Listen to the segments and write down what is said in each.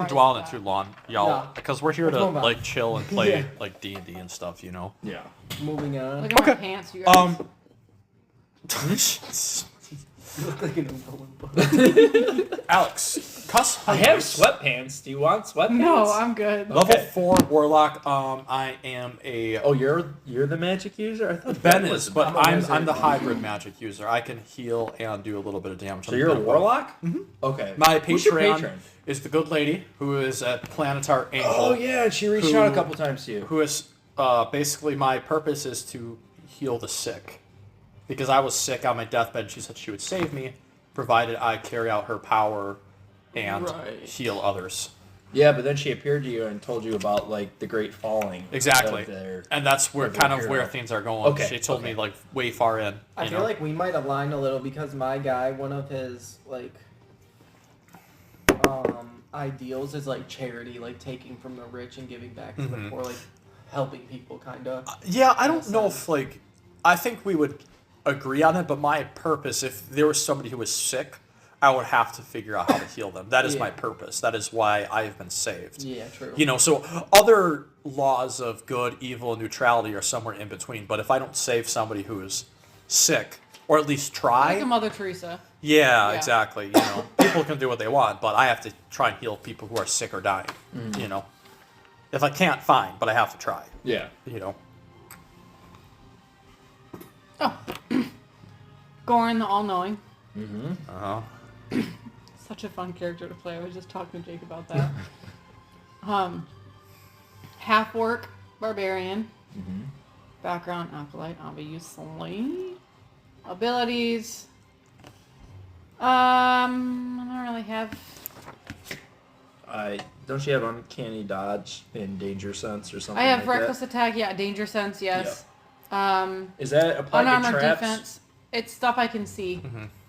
dwell on it too long, y'all, No. because we're here Let's to move on. like chill and play Yeah. like D&D and stuff, you know. Yeah. Moving on. Look at my Okay. pants, you guys. You look like an Oompa Loompa. Alex, cuss. I have sweatpants. Do you want sweatpants? No, I'm good. Level Okay. 4 warlock. I am a. Oh, you're the magic user. I thought Ben was is, but I'm a I'm wizard. the hybrid magic user. I can heal and do a little bit of damage. So you're a warlock? Mm-hmm. Okay. My Who's your Patreon patron? is the good lady who is at Planetar Angel. Oh yeah, and she reached Who- out a couple times to you. Who is basically my purpose is to heal the sick, because I was sick on my deathbed. She said she would save me, provided I carry out her power and Right. heal others. Yeah, but then she appeared to you and told you about like the great falling. Exactly, of their- and that's where of kind their of where hero. things are going. Okay, She told me okay. like way far in. I you feel know? like we might align a little because my guy, one of his like ideals is like charity, like taking from the rich and giving back to the Mhm. poor, like helping people, kind of. Yeah, I don't know if like I think we would agree on it, but my purpose, if there was somebody who was sick, I would have to figure out how to heal them. That is my Yeah. purpose. That is why I have been saved. Yeah, true. You know, so other laws of good, evil, and neutrality are somewhere in between. But if I don't save somebody who is sick, or at least try, Like a Mother Teresa. yeah, Yeah. exactly. You know, people can do what they want, but I have to try and heal people who are sick or dying. You know, if I can't, fine, but I have to try. Yeah. You know. Goran the All-Knowing. Uh-huh. Such a fun character to play. I was just talking to Jake about that. Half-orc Barbarian. Background Acolyte, obviously. Abilities. I don't really have. Don't you have uncanny dodge and danger sense or something? I have like reckless attack, yeah, danger sense, yes. That? Is that applied to Unarmored traps? defense. It's stuff I can see.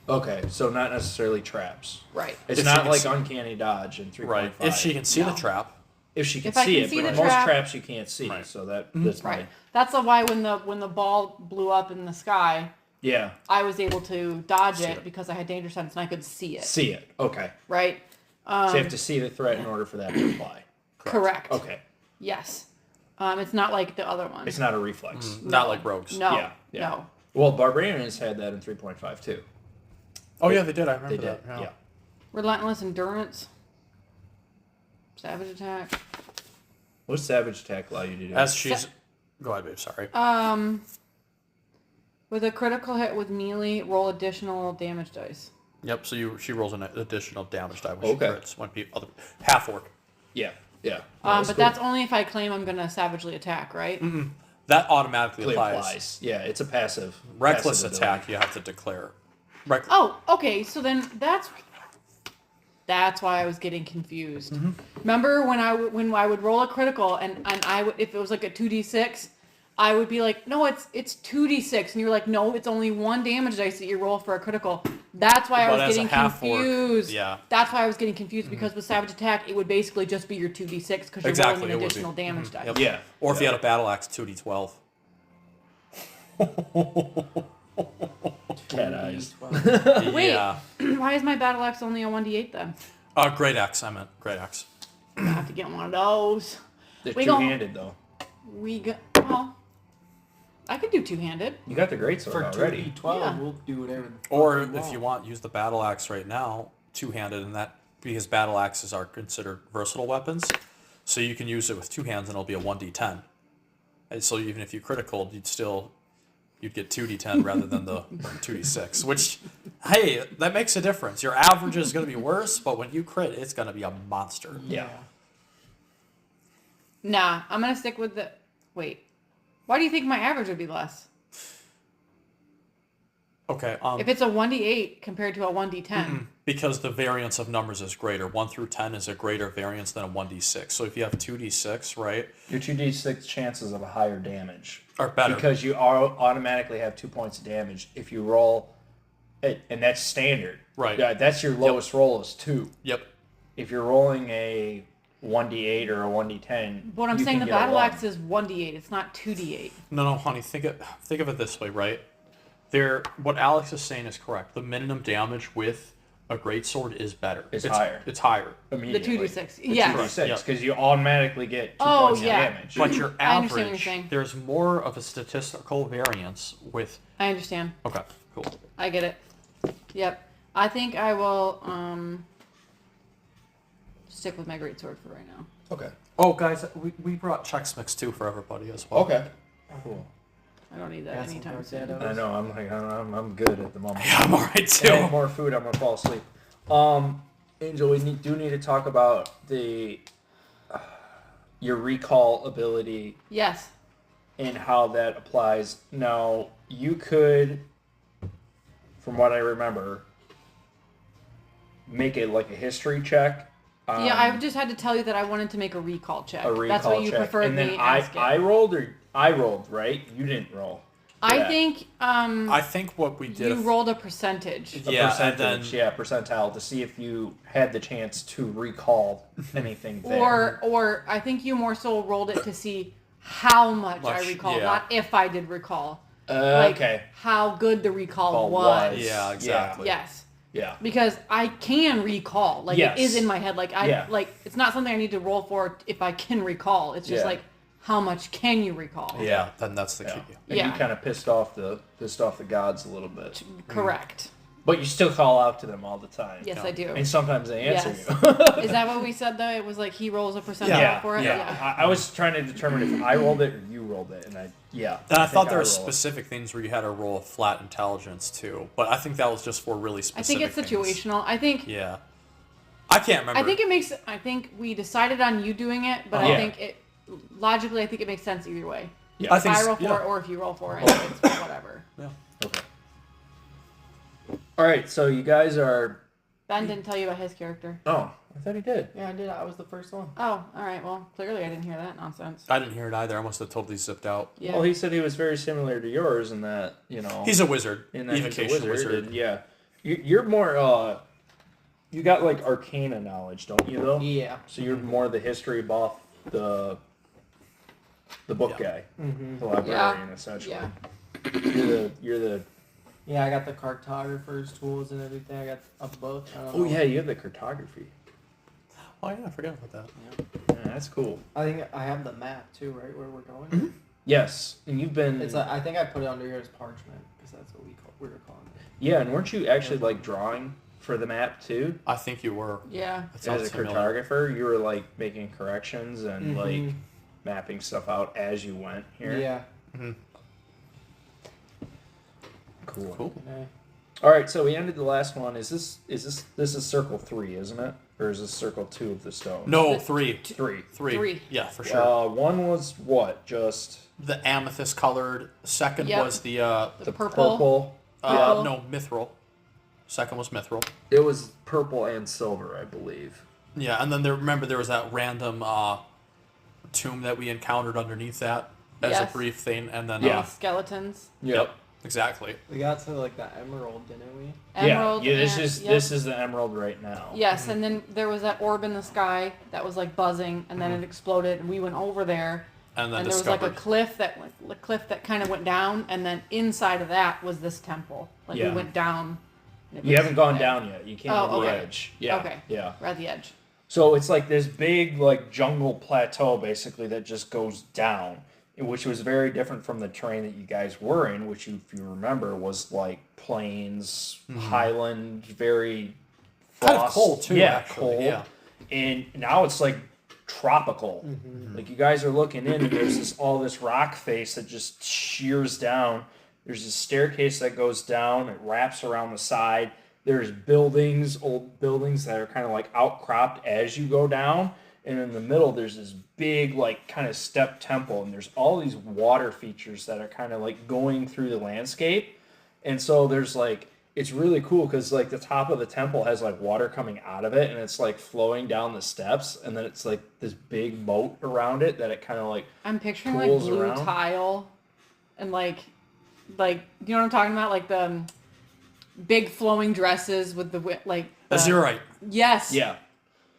Okay, so not necessarily traps. Right. It's If she not can like see- uncanny dodge in 3.5. Right. If she can see the No. trap. If she can If I see can it, see but the most trap- traps you can't see, Right. so that's Right. fine. That's why when the ball blew up in the sky, Yeah, I was able to dodge See it it. because I had danger sense and I could see it. see it. Okay, Right? so you have to see the threat in order for that to apply. Correct. Okay, Yes. It's not like the other one. it's not a reflex. Not like rogues. No. Yeah, yeah. No. Well, Barbarians had that in 3.5 too. Oh yeah, they did. I remember They did. that. Yeah. Relentless endurance. Savage attack. What does Savage Attack allow you to do? As she's. Go ahead, babe. Sorry. With a critical hit with melee, roll additional damage dice. Yep. So she rolls an additional damage die when Okay. she crits. When other half orc. yeah, yeah. But that's only if I claim I'm gonna savagely attack, right? That automatically Really applies. applies. Yeah, it's a passive. Reckless passive attack, you have to declare. Oh, okay. So then that's why I was getting confused. Remember when I would roll a critical and I would, if it was like a 2d6, I would be like, no, it's 2d6, and you're like, no, it's only one damage dice that you roll for a critical. That's why I But was as a getting half-orc, confused. yeah. That's why I was getting confused because with savage attack, it would basically just be your 2d6 because you're Exactly, rolling it an would be. additional damage dice. Yep. Yeah. Or if you Yeah. had a battle axe, 2d12. Cat eyes. Wait. Yeah. Why is my battle axe only a 1d8 then? Great axe. I meant great axe. I have to get one of those. They're We gon- two-handed though. Well, I could do two-handed. You got the greatsword For already. 2d12, Yeah. we'll do whatever. the Or fuck we if you want. want, use the battle axe right now, two-handed, and that because battle axes are considered versatile weapons, so you can use it with two hands and it'll be a 1d10. And so even if you critical, you'd get 2d10 rather than the 2d6. Which, hey, that makes a difference. Your average is going to be worse, but when you crit, it's going to be a monster. Yeah. Nah, I'm gonna stick with the. Wait, why do you think my average would be less? Okay. If it's a 1d8 compared to a 1d10. Because the variance of numbers is greater. 1 through 10 is a greater variance than a 1d6. So if you have 2d6, right, Your 2d6 chances of a higher damage. are better. Because you automatically have 2 points of damage if you roll it, and that's standard. Right. Yeah, that's your lowest roll is 2. Yep. If you're rolling a 1d8 or a 1d10, But I'm you saying can the get a battle 1. axe is 1d8. It's not 2d8. No, honey. Think of it this way, right? What Alex is saying is correct. The minimum damage with a greatsword is better. It's higher. It's higher. The immediately. 2d6. The Yes. 2d6, Yeah. because you automatically get 2 Oh, points yeah. of damage. But your I understand what you're average, saying. there's more of a statistical variance with. I understand. Okay, cool. I get it. Yep. I think I will stick with my greatsword for right now. Okay. Oh, guys, we brought Chex Mix too for everybody as well. Okay. Cool. I don't need that Got some anytime dark soon. shadows. I know. I'm like I'm good at the moment. Yeah, I'm alright If I too. eat more food, I'm gonna fall asleep. Angel, we do need to talk about your recall ability Yes. and how that applies. Now, you could, from what I remember, make it like a history check. Yeah, I just had to tell you that I wanted to make a recall check. A recall That's what you check. preferred and then me ask it. I rolled, or I rolled, right? You didn't roll. I Yeah. think I think what we did. you rolled a percentage. A Yeah, and percentage, then- yeah, percentile to see if you had the chance to recall anything there. Or I think you more so rolled it to see how much I Much, recall, yeah. not if I did recall. Like Okay. how good the recall Call was. Yeah, exactly. Yes. Yeah. Because I can recall. Like Yes. it is in my head. Like Yeah. like it's not something I need to roll for if I can recall. It's just Yeah. like how much can you recall? Yeah, then that's the Yeah. key. And Yeah. you kind of pissed off the gods a little bit. Correct. But you still call out to them all the time. Yes, Yeah. I do. And sometimes they answer Yes. you. Is that what we said though? It was like he rolls a percentile yeah. for it? Yeah. I was trying to determine if I rolled it or you rolled it, and And I think thought there were rolled. specific things where you had to roll a flat intelligence too, but I think that was just for really I specific. think it's things. situational. I think Yeah, I can't remember. I think we decided on you doing it, but Yeah. I think it logically I think it makes sense either way. Yeah. I If think I s- roll for yeah. it or if you roll for it, it's whatever. Yeah. Okay. All right, so you guys are. Ben didn't tell you about his character. Oh, I thought he did. Yeah, I did. I was the first one. Oh, all right. Well, clearly I didn't hear that nonsense. I didn't hear it either. I must have totally zipped out. Yeah. Well, he said he was very similar to yours in that, He's a wizard. in that he's a Evocation wizard. and yeah. You're more. You got like Arcana knowledge, don't you? Though. Yeah. So you're more the history buff, the book guy, the librarian, essentially. Yeah. You're the. Yeah, I got the cartographer's tools and everything. I got of both. I don't Oh know. yeah, you have the cartography. Oh yeah, I forgot about that. Yeah, that's cool. I think I have the map too, right where we're going. Yes, and you've been. It's I think I put it under here as parchment because that's what we were calling it. Yeah, and weren't you actually like drawing for the map too? I think you were. Yeah. That sounds As a familiar. cartographer, you were like making corrections and like Mhm. mapping stuff out as you went here. Yeah. Cool. Cool. Okay. All right, so we ended the last one. This is circle 3, isn't it? Or is this circle 2 of the stone? No, three. 3. Three. Yeah, for sure. One was what? Just The amethyst colored. Second Yep. was the The purple. purple. Purple. no, mithril. Second was mithril. It was purple and silver, I believe. Yeah, and then remember there was that random tomb that we encountered underneath that as Yes. a brief thing, and then Yeah. Skeletons. Yep, exactly. We got to like the emerald, didn't we? Emerald. Yeah. This and- is yep. this is the emerald right now. Yes, and then there was that orb in the sky that was like buzzing, and then it exploded, and we went over there, And then and there was like discovered. a cliff that kind of went down, and then inside of that was this temple. Like Yeah. we went down. and it You was- haven't gone down yet. You came Oh, to the okay. edge. Yeah. Okay. Yeah. We're at the edge. So it's like this big like jungle plateau basically that just goes down, which was very different from the terrain that you guys were in, which if you remember was like plains, highland, very Kind of frost- cold, too, Yeah, actually, cold. yeah. And now it's like tropical. Like you guys are looking in, and there's all this rock face that just shears down. There's a staircase that goes down. It wraps around the side. There's buildings, old buildings that are kind of like outcropped as you go down. And in the middle, there's this big, like, kind of step temple. And there's all these water features that are kind of like going through the landscape. And so there's like, it's really cool because like the top of the temple has like water coming out of it and it's like flowing down the steps. And then it's like this big moat around it that it kind of like, I'm picturing like Pools blue around. tile, and like you know what I'm talking about, like the big flowing dresses with the like. Azurite. Yes. yeah,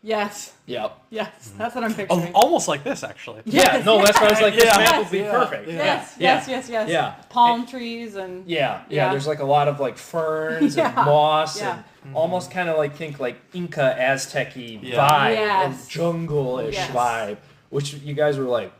Yes. yep. Yes. That's what I'm Oh, picturing. almost like this, actually. Yeah, no, that's why I was like, this Yeah. map would be Yeah. perfect. Yeah. Yes. Yeah. Yes. Yes. Yes. Yeah. Palm trees and. Yeah, Yeah. there's like a lot of like ferns Yeah. and moss Yeah. and almost kind of like think like Inca Aztec-y Yeah. vibe Yes. or jungle-ish Yes. vibe, which you guys were like,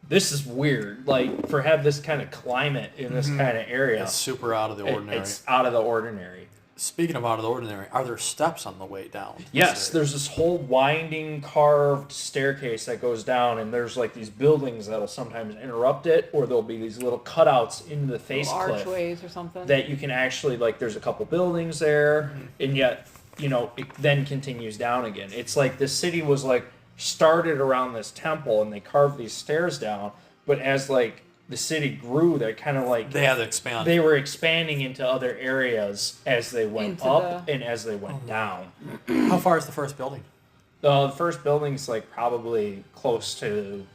this is weird. Like for have this kind of climate in this kind of area, It's super out of the ordinary. it's out of the ordinary. Speaking of out of the ordinary, are there steps on the way down? Yes, there's this whole winding carved staircase that goes down, and there's like these buildings that'll sometimes interrupt it, or there'll be these little cutouts into the face Little cliff archways or something. that you can actually like. There's a couple buildings there, and yet it then continues down again. It's like the city was like started around this temple, and they carved these stairs down, but as like the city grew, they kind of like They had to expand. they were expanding into other areas as they went Into up the- and as they went down. How far is the first building? The first building's like probably close to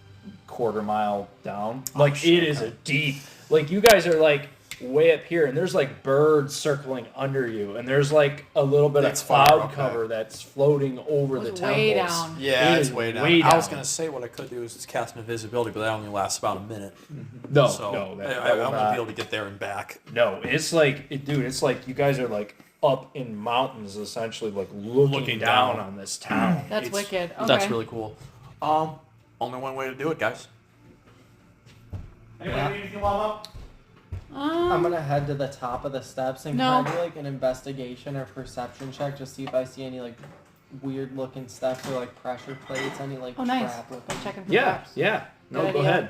quarter mile down. Like shit, it is okay. a deep. Like you guys are like way up here, and there's like birds circling under you, and there's like a little bit That's of far, cloud okay. cover that's floating over It the was temples. way down. Yeah, It it's is way down. way I was down. gonna say what I could do is just cast invisibility, but that only lasts about a minute. No, So no, that, I that will won't not. be able to get there and back. No, it's like, dude, it's like you guys are like up in mountains, essentially, like looking down down. on this town. That's It's- wicked. Okay. That's really cool. Only one way to do it, guys. Yeah. need anything warm up? I'm gonna head to the top of the steps and No. can I do like an investigation or perception check, just see if I see any like weird looking stuff or like pressure plates, any like Oh, nice. trap looking. I'm checking for Yeah, traps. yeah. No, Good go idea. ahead.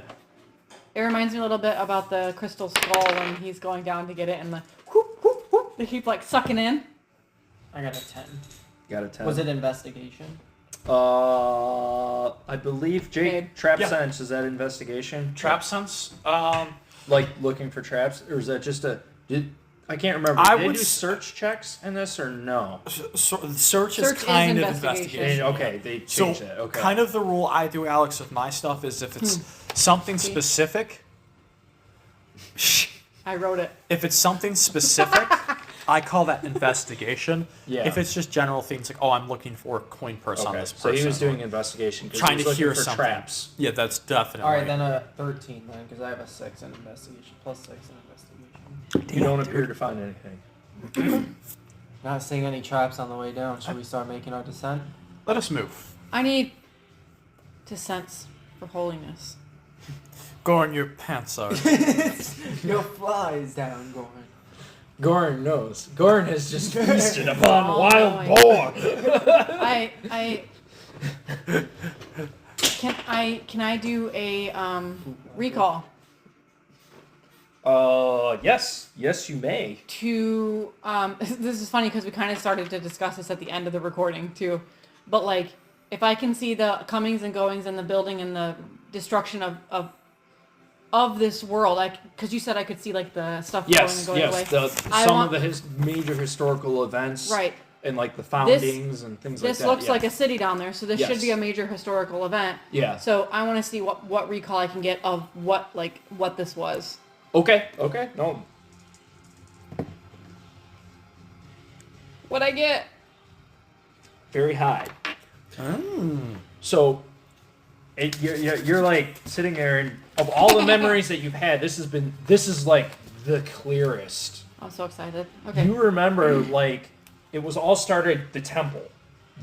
It reminds me a little bit about the crystal skull when he's going down to get it, and the whoop whoop whoop. They keep like sucking in. I got a 10. Got a 10. Was it investigation? I believe Jake Babe. trap Yeah. sense is that investigation? Trap sense. Like looking for traps, or is that just a? I can't remember. I Did they would do s- search checks in this or no? Search is Search is kind of investigation. investigation. And, okay, they So changed that. Okay. kind of the rule I do, Alex, with my stuff is if it's something See? specific. I wrote it. If it's something specific, I call that investigation. Yeah. If it's just general things like, oh, I'm looking for a coin purse on Okay, this so person. he was doing investigation. 'cause trying he to was hear looking for something. traps. Yeah, that's definitely. Alright, then a 13 then, because I have a 6 in investigation, plus 6 in investigation. You don't appear to find anything. Not seeing any traps on the way down. Should we start making our descent? Let us move. I need to sense for holiness. Goran, your pants are. No flies down, Goran. Goran knows. Goran has just feasted upon Oh, wild boy. boar. Can I do a recall Yes, you may. to this is funny because we kind of started to discuss this at the end of the recording too, but like if I can see the comings and goings and the building and the destruction of this world, because you said I could see like the stuff Yes, going and going yes. away. I Some want- of the major historical events, Right. and like the foundings and things like This that. looks yeah. like a city down there, so this should Yes. be a major historical event. Yeah. So I want to see what recall I can get of what this was. Okay. No. What I get? Very high. So, you're like sitting there, and of all the memories that you've had, this is like the clearest. I'm so excited. Okay. You remember, like, it was all started the temple.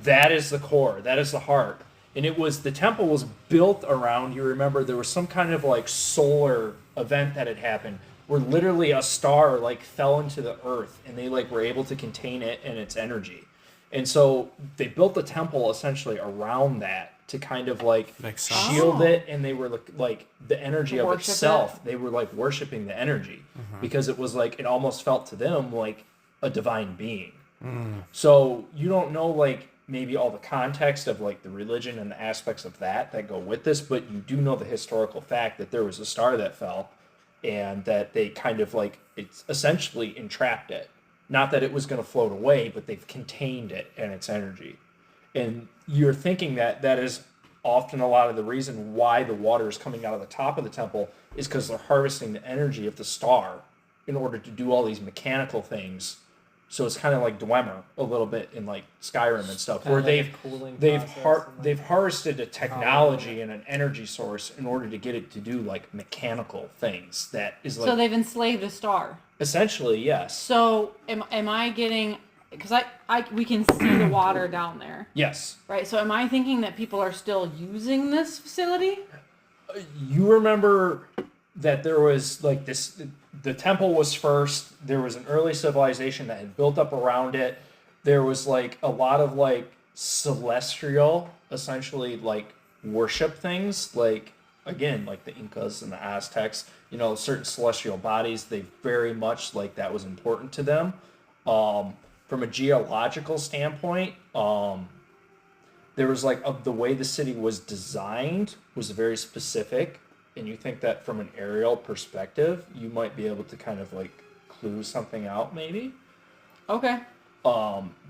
That is the core. That is the heart. And the temple was built around, you remember, there was some kind of, like, solar event that had happened where literally a star, like, fell into the earth and they, like, were able to contain it and its energy. And so they built the temple essentially around that to kind of, like, Makes sense. shield Oh. it, and they were, like, the energy of Worship itself. They were, like, worshiping the energy because it was, like, it almost felt to them like a divine being. So you don't know, like, maybe all the context of, like, the religion and the aspects of that go with this, but you do know the historical fact that there was a star that fell and that they kind of, like, it's essentially entrapped it. Not that it was going to float away, but they've contained it and its energy. And you're thinking that is often a lot of the reason why the water is coming out of the top of the temple is because they're harvesting the energy of the star in order to do all these mechanical things. So it's kind of like Dwemer a little bit in like Skyrim and stuff, where Kinda like a cooling process and, like, they've harvested a technology and an energy source in order to get it to do like mechanical things. That is like So they've enslaved a star. essentially yes. So am I getting because we can see the water down there, Yes. right? So am I thinking that people are still using this facility? You remember that there was like this, the temple was first, there was an early civilization that had built up around it. There was like a lot of like celestial, essentially like worship things, like again, like the Incas and the Aztecs, you know, certain celestial bodies, they very much like that was important to them. From a geological standpoint, there was like the way the city was designed was very specific, and you think that from an aerial perspective, you might be able to kind of like clue something out, maybe. Okay.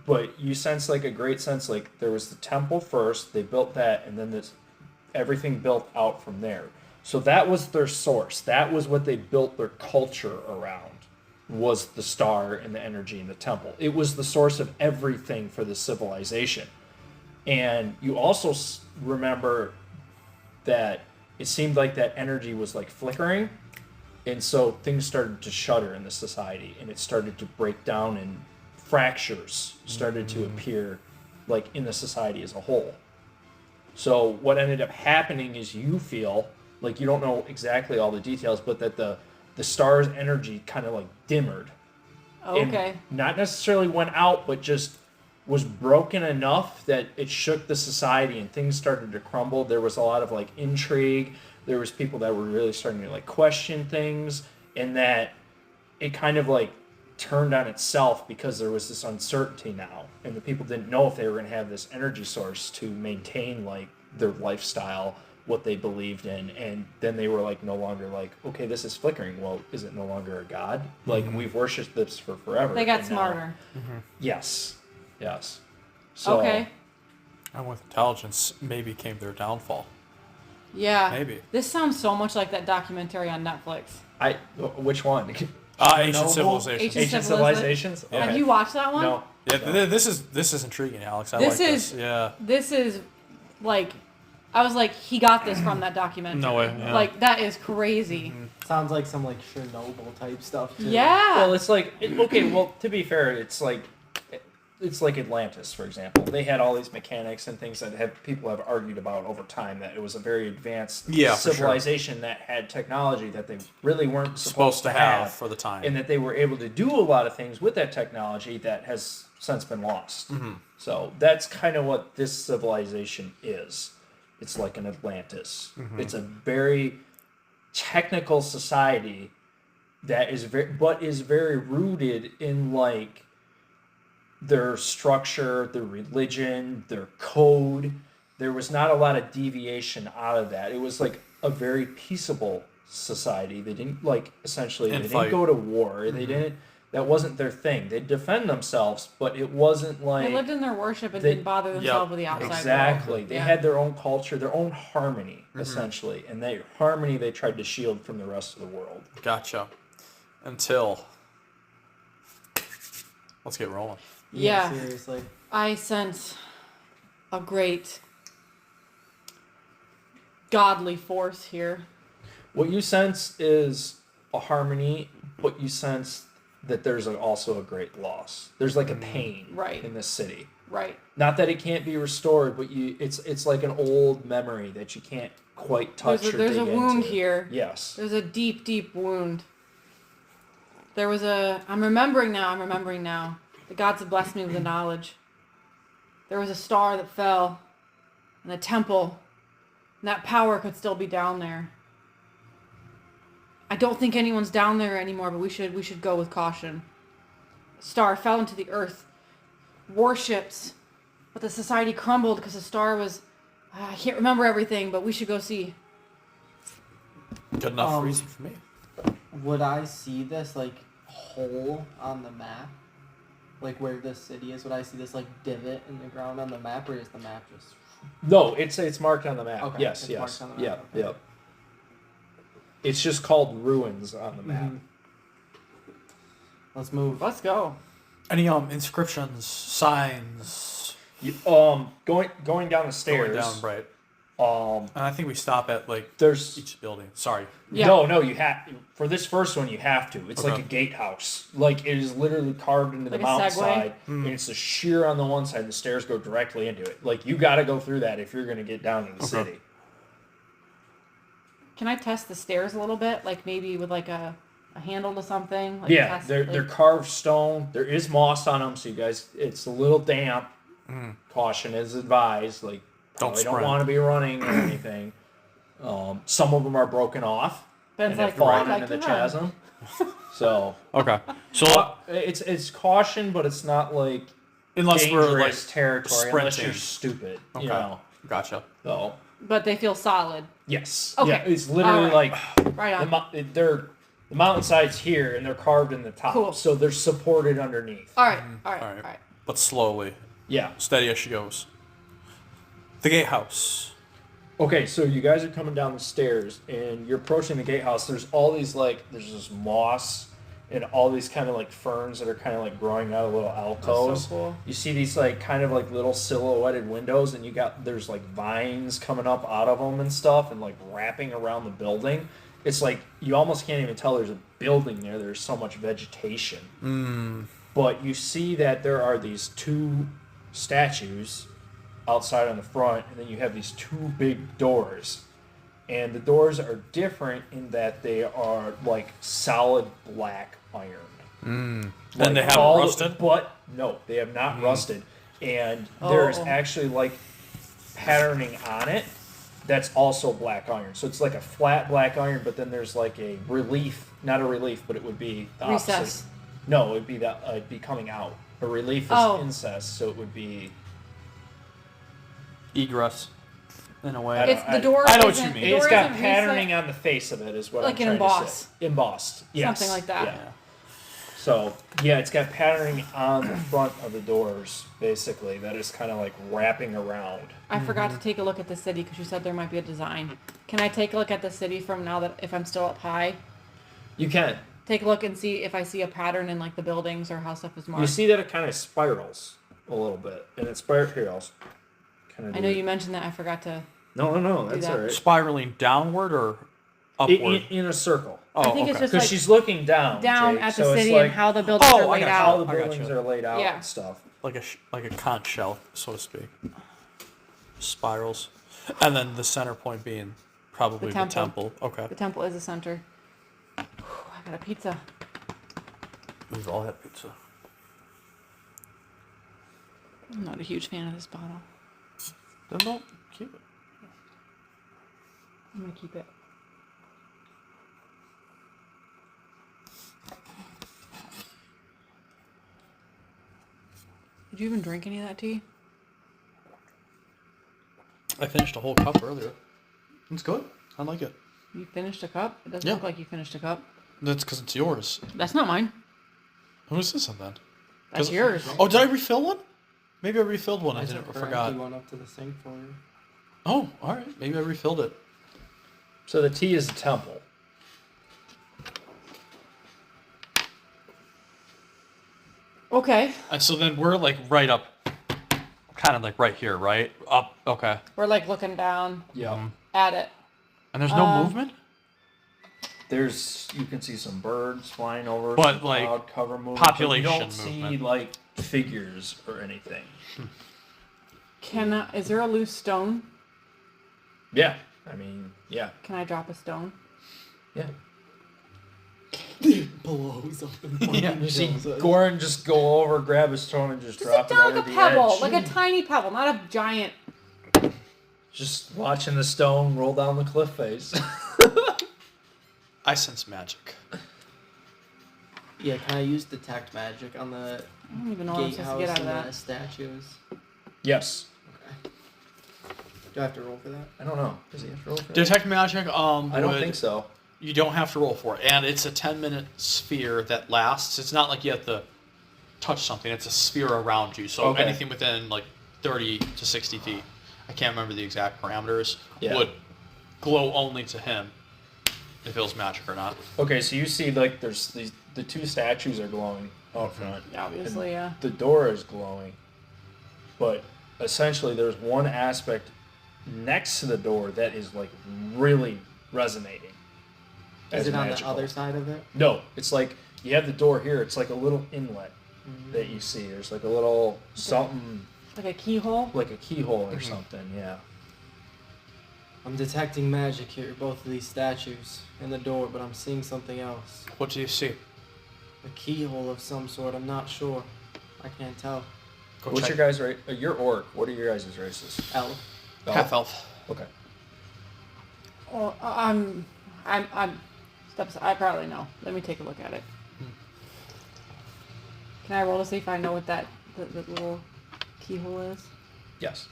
But you sense like a great sense, like there was the temple first, they built that, and then this everything built out from there. So that was their source. That was what they built their culture around. Was the star and the energy in the temple. It was the source of everything for the civilization. And you also remember that it seemed like that energy was like flickering, and so things started to shudder in the society, and it started to break down, and fractures started to appear like in the society as a whole. So what ended up happening is you feel like you don't know exactly all the details, but that the star's energy kind of like dimmered. Okay. And not necessarily went out, but just was broken enough that it shook the society and things started to crumble. There was a lot of like intrigue. There was people that were really starting to like question things, and that it kind of like turned on itself because there was this uncertainty now, and the people didn't know if they were going to have this energy source to maintain like their lifestyle, what they believed in. And then they were like no longer like, okay, this is flickering, well, is it no longer a god? Like we've worshipped this for forever. They got and now- smarter. yes So Okay. And with intelligence, maybe came their downfall. Yeah. Maybe. This sounds so much like that documentary on Netflix. which one? Ancient Chernobyl? Civilizations. Ancient Civilizations. Yeah. Have you watched that one? No. Yeah, this is intriguing, Alex. I This like is- this. Yeah. This is like, I was like, he got this from that documentary. No way, yeah. Like, that is crazy. Sounds like some like Chernobyl type stuff too. Yeah. Well, it's like okay. Well, to be fair, it's like Atlantis, for example. They had all these mechanics and things that people have argued about over time. That it was a very advanced Yeah, for sure. civilization that had technology that they really weren't Supposed to have for the time. and that they were able to do a lot of things with that technology that has since been lost. So that's kind of what this civilization is. It's like an Atlantis. It's a very technical society that is very rooted in like their structure, their religion, their code. There was not a lot of deviation out of that. It was like a very peaceable society. They didn't like essentially And they fight. didn't go to war. They didn't. That wasn't their thing. They'd defend themselves, but it wasn't like They lived in their worship and They- didn't bother themselves with the outside exactly. world. They Yeah. had their own culture, their own harmony, essentially, and that harmony they tried to shield from the rest of the world. Gotcha. Until. Let's get rolling. Yeah. Seriously. I sense a great godly force here. What you sense is a harmony, but you sense that there's also a great loss. There's like a pain Right. in this city. Right. Not that it can't be restored, but it's like an old memory that you can't quite touch There's or a dig wound into. here. Yes. There's a deep, deep wound. There was I'm remembering now. The gods have blessed me with the knowledge. There was a star that fell in a temple, and that power could still be down there. I don't think anyone's down there anymore, but we should go with caution. Star fell into the earth. Warships, but the society crumbled because the star was. I can't remember everything, but we should go see. Good enough reason for me. Would I see this like hole on the map? Like where this city is, would I see this like divot in the ground on the map, or is the map just No, it's marked on the map. Okay, Yes, it's yes. marked on the map, Yeah, okay. yeah. It's just called ruins on the map. Let's move. Let's go. Any inscriptions, signs, Going down the stairs. going down, right? And I think we stop at like There's each building. Sorry. Yeah. no, you have for this first one you have to. It's like Okay. a gatehouse. Like it is literally carved into Like the a mountainside, Segway? and it's a sheer on the one side. The stairs go directly into it. Like you got to go through that if you're going to get down to the city. Can I test the stairs a little bit? Like maybe with like a handle to something? Like Yeah, test, they're like- carved stone. There is moss on them, so you guys, it's a little damp. Caution is advised. Like probably don't sprint. want to be running or anything. Some of them are broken off Ben's and have like, fallen "I'd like into the to run." chasm. So Okay. So it's caution, but it's not like unless we're like dangerous territory unless sprinting. you're stupid. Okay. You know. Gotcha. So But they feel solid. yes, Okay. yeah, it's literally Alright. like Right on. the mountainside's here and they're carved in the top, Cool. so they're supported underneath. All right. All right. All All right. right. But slowly, Yeah. steady as she goes. The gatehouse. Okay, so you guys are coming down the stairs and you're approaching the gatehouse. There's all these there's this moss and all these kind of like ferns that are kind of like growing out of little alcoves. so cool. You see these like kind of like little silhouetted windows, and there's like vines coming up out of them and stuff, and like wrapping around the building. It's like you almost can't even tell there's a building there. There's so much vegetation. But you see that there are these two statues outside on the front, and then you have these two big doors. And the doors are different in that they are like solid black iron. And they haven't all- rusted? But no, they have not rusted. And there's Oh. actually like patterning on it that's also black iron. So it's like a flat black iron, but then there's like a relief, not a relief, but it would be the opposite. Recess. No, it would be that it'd be coming out. A relief is Oh. incest, so it would be. Egress. In a way. I don't- It's the door. I know what you isn't- mean. the door It's got isn't patterning recessed. on the face of it, is what Like I'm an trying to emboss. say. Embossed, yes. Something like that. Yeah. So yeah, it's got patterning on the front of the doors, basically. That is kind of like wrapping around. I forgot to take a look at the city because you said there might be a design. Can I take a look at the city from now that if I'm still up high? You can. Take a look and see if I see a pattern in like the buildings or how stuff is marked. You see that it kind of spirals a little bit, and it spirals. I know you mentioned that. I forgot to. No, that's that. all right. Spiraling downward or upward? In a circle, Oh, I think it's okay. just because like she's looking down. down Jake, at the so it's city like and how the buildings Oh, are I laid got how out. the I got buildings you. are laid out Yeah. and stuff. like a conch shell, so to speak. Spirals, and then the center point being probably The the temple. temple. Okay. The temple is the center. Whew, I got a pizza. We've all had pizza. I'm not a huge fan of this bottle. Then don't keep it. I'm gonna keep it. Did you even drink any of that tea? I finished a whole cup earlier. It's good. I like it. You finished a cup? It doesn't Yeah. look like you finished a cup. That's because it's yours. That's not mine. Who's this one then? That's 'Cause- yours. Oh, did I refill one? Maybe I refilled one. I I didn't. took I her forgot. empty one up to the sink for you. Oh, all right. Maybe I refilled it. So the T is the temple. Okay. And so then we're like right up, kind of like right here, right? Up. Okay. We're like looking down Yeah. at it. And there's no movement. You can see some birds flying over. But, some like, cloud cover movement. population but you don't see movement. like figures or anything. Is there a loose stone? Yeah. I mean, yeah. Can I drop a stone? Yeah. Blows up and You see Goran just go over, grab a stone, and just drop it right Like a at the pebble, edge. like a tiny pebble, not a giant. Just watching the stone roll down the cliff face. I sense magic. Yeah, can I use detect magic on the I don't even know what I'm supposed to gatehouse get out of and that. the statues? Yes. Okay. Do I have to roll for that? I don't know. Does he have to roll for that? Detect magic. I don't think so. You don't have to roll for it, and it's a 10-minute sphere that lasts. It's not like you have to touch something. It's a sphere around you, so Okay. anything within like 30 to 60 feet. I can't remember the exact parameters. Yeah. Would glow only to him if it was magic or not. Okay, so you see like there's the two statues are glowing out front. Obviously, yeah. The door is glowing. But essentially there's one aspect next to the door that is like really resonating. Is as it on magical. the other side of it? No, it's like you have the door here. It's like a little inlet that you see. There's like a little something, Like a keyhole. like a keyhole or something. Yeah. I'm detecting magic here, both of these statues and the door, but I'm seeing something else. What do you see? A keyhole of some sort. I'm not sure. I can't tell. Go What's check. your guys' race? Your orc. What are your guys' races? Elf. Half elf. Okay. Well, I'm steps. I probably know. Let me take a look at it. Can I roll to see if I know what that the little keyhole is? Yes.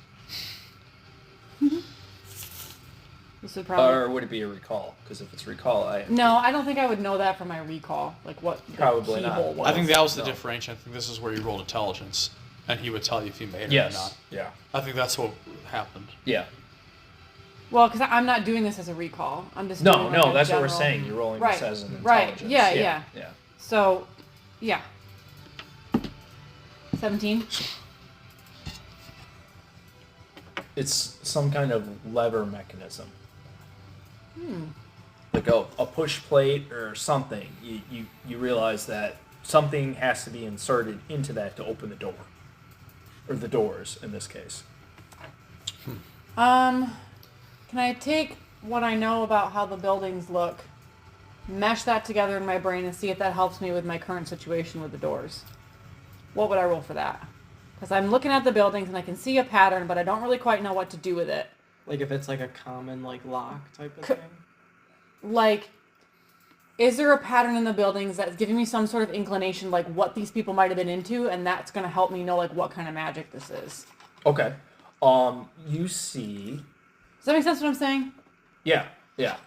This would probably. Or would it be a recall? Because if it's recall, No, I don't think I would know that from my recall. Like what the Probably not. keyhole was. I think that was the No. differentiation. I think this is where you rolled intelligence, and he would tell you if you made it or Yes. not. Yeah. I think that's what happened. Yeah. Well, because I'm not doing this as a recall. I'm just No, doing no, like a that's what we're general- saying. You're rolling Right, this as an right, intelligence. yeah, Yeah. So, yeah. 17. It's some kind of lever mechanism. Like a push plate or something. You realize that something has to be inserted into that to open the door. Or the doors, in this case. Can I take what I know about how the buildings look, mesh that together in my brain, and see if that helps me with my current situation with the doors? What would I roll for that? Because I'm looking at the buildings and I can see a pattern, but I don't really quite know what to do with it. Like if it's like a common like lock type of C- thing. Like, is there a pattern in the buildings that's giving me some sort of inclination, like what these people might have been into, and that's going to help me know like what kind of magic this is? Okay. You see... Does that make sense what I'm saying? Yeah.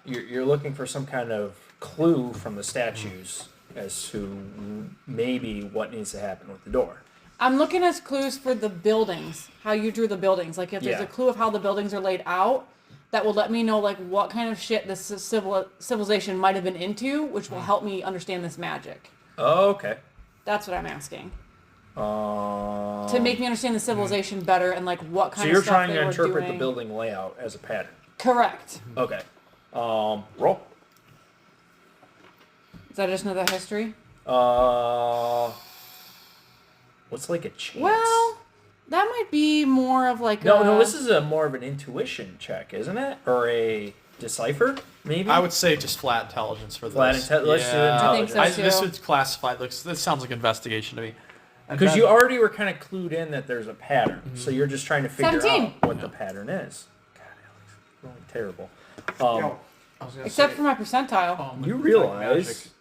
You're looking for some kind of clue from the statues as to maybe what needs to happen with the door. I'm looking as clues for the buildings, how you drew the buildings. Like if there's Yeah. a clue of how the buildings are laid out, that will let me know like what kind of shit this civilization might have been into, which will help me understand this magic. Okay. That's what I'm asking. To To make me understand the civilization better and like what kind So you're of stuff trying they to were interpret the doing. building layout as a pattern. Correct. Okay. Roll. Is that just another history? What's like a chance? Well, that might be more of like No, this is a more of an intuition check, isn't it? Or a decipher, maybe? I would say just flat intelligence for this. Flat let's do Yeah. I think so, This too. would classify. This sounds like investigation to me. And Because then- you already were kind of clued in that there's a pattern. So you're just trying to figure 17. out what the pattern is. God, Alex, you're rolling terrible. I was gonna except say, for my percentile. You with realize- magic,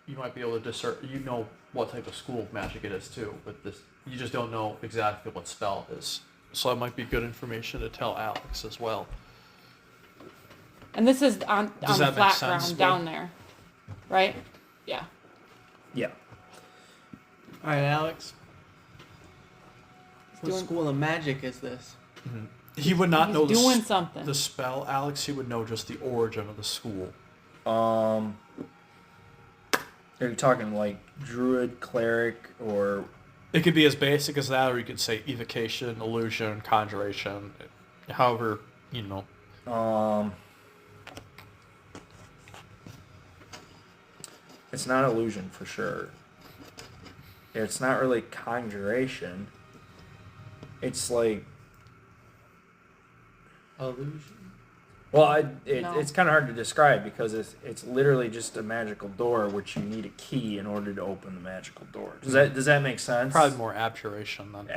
you might be able to discern. You know what type of school of magic it is too, but this you just don't know exactly what spell it is. So that might be good information to tell Alex as well. And this is on Does the that make flat sense, ground Will? down there. Right? Yeah. Yeah. All right, Alex. What doing- school of magic is this? He would not He's know doing something. the spell, Alex. He would know just the origin of the school. Are you talking like druid, cleric, or It could be as basic as that, or you could say evocation, illusion, conjuration. However, you know. It's not illusion for sure. It's not really conjuration. It's like, Illusion. well, No. it's kind of hard to describe because it's literally just a magical door which you need a key in order to open the magical door. Does that make sense? Probably more abjuration than.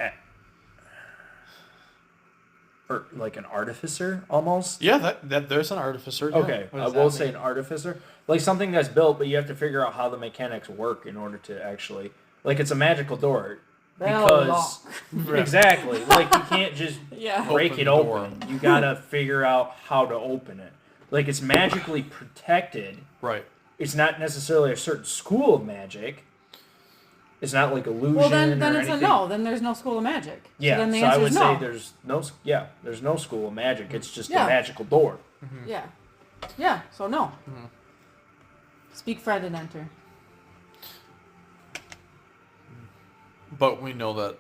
Or like an artificer almost. Yeah, that there's an artificer. Yeah. Okay, What I does will that say mean? an artificer, like something that's built, but you have to figure out how the mechanics work in order to actually, like, it's a magical door Bell because lock. exactly, like you can't just Yeah. break Open it the door. open. You gotta figure out how to open it. Like it's magically protected. Right. It's not necessarily a certain school of magic. It's not like illusion. Well, then or it's anything. a no. Then there's no school of magic. Yeah, So then the so I answer would is say no. there's no school of magic. It's just Yeah. a magical door. Yeah. Yeah. So no. Speak friend and enter. But we know that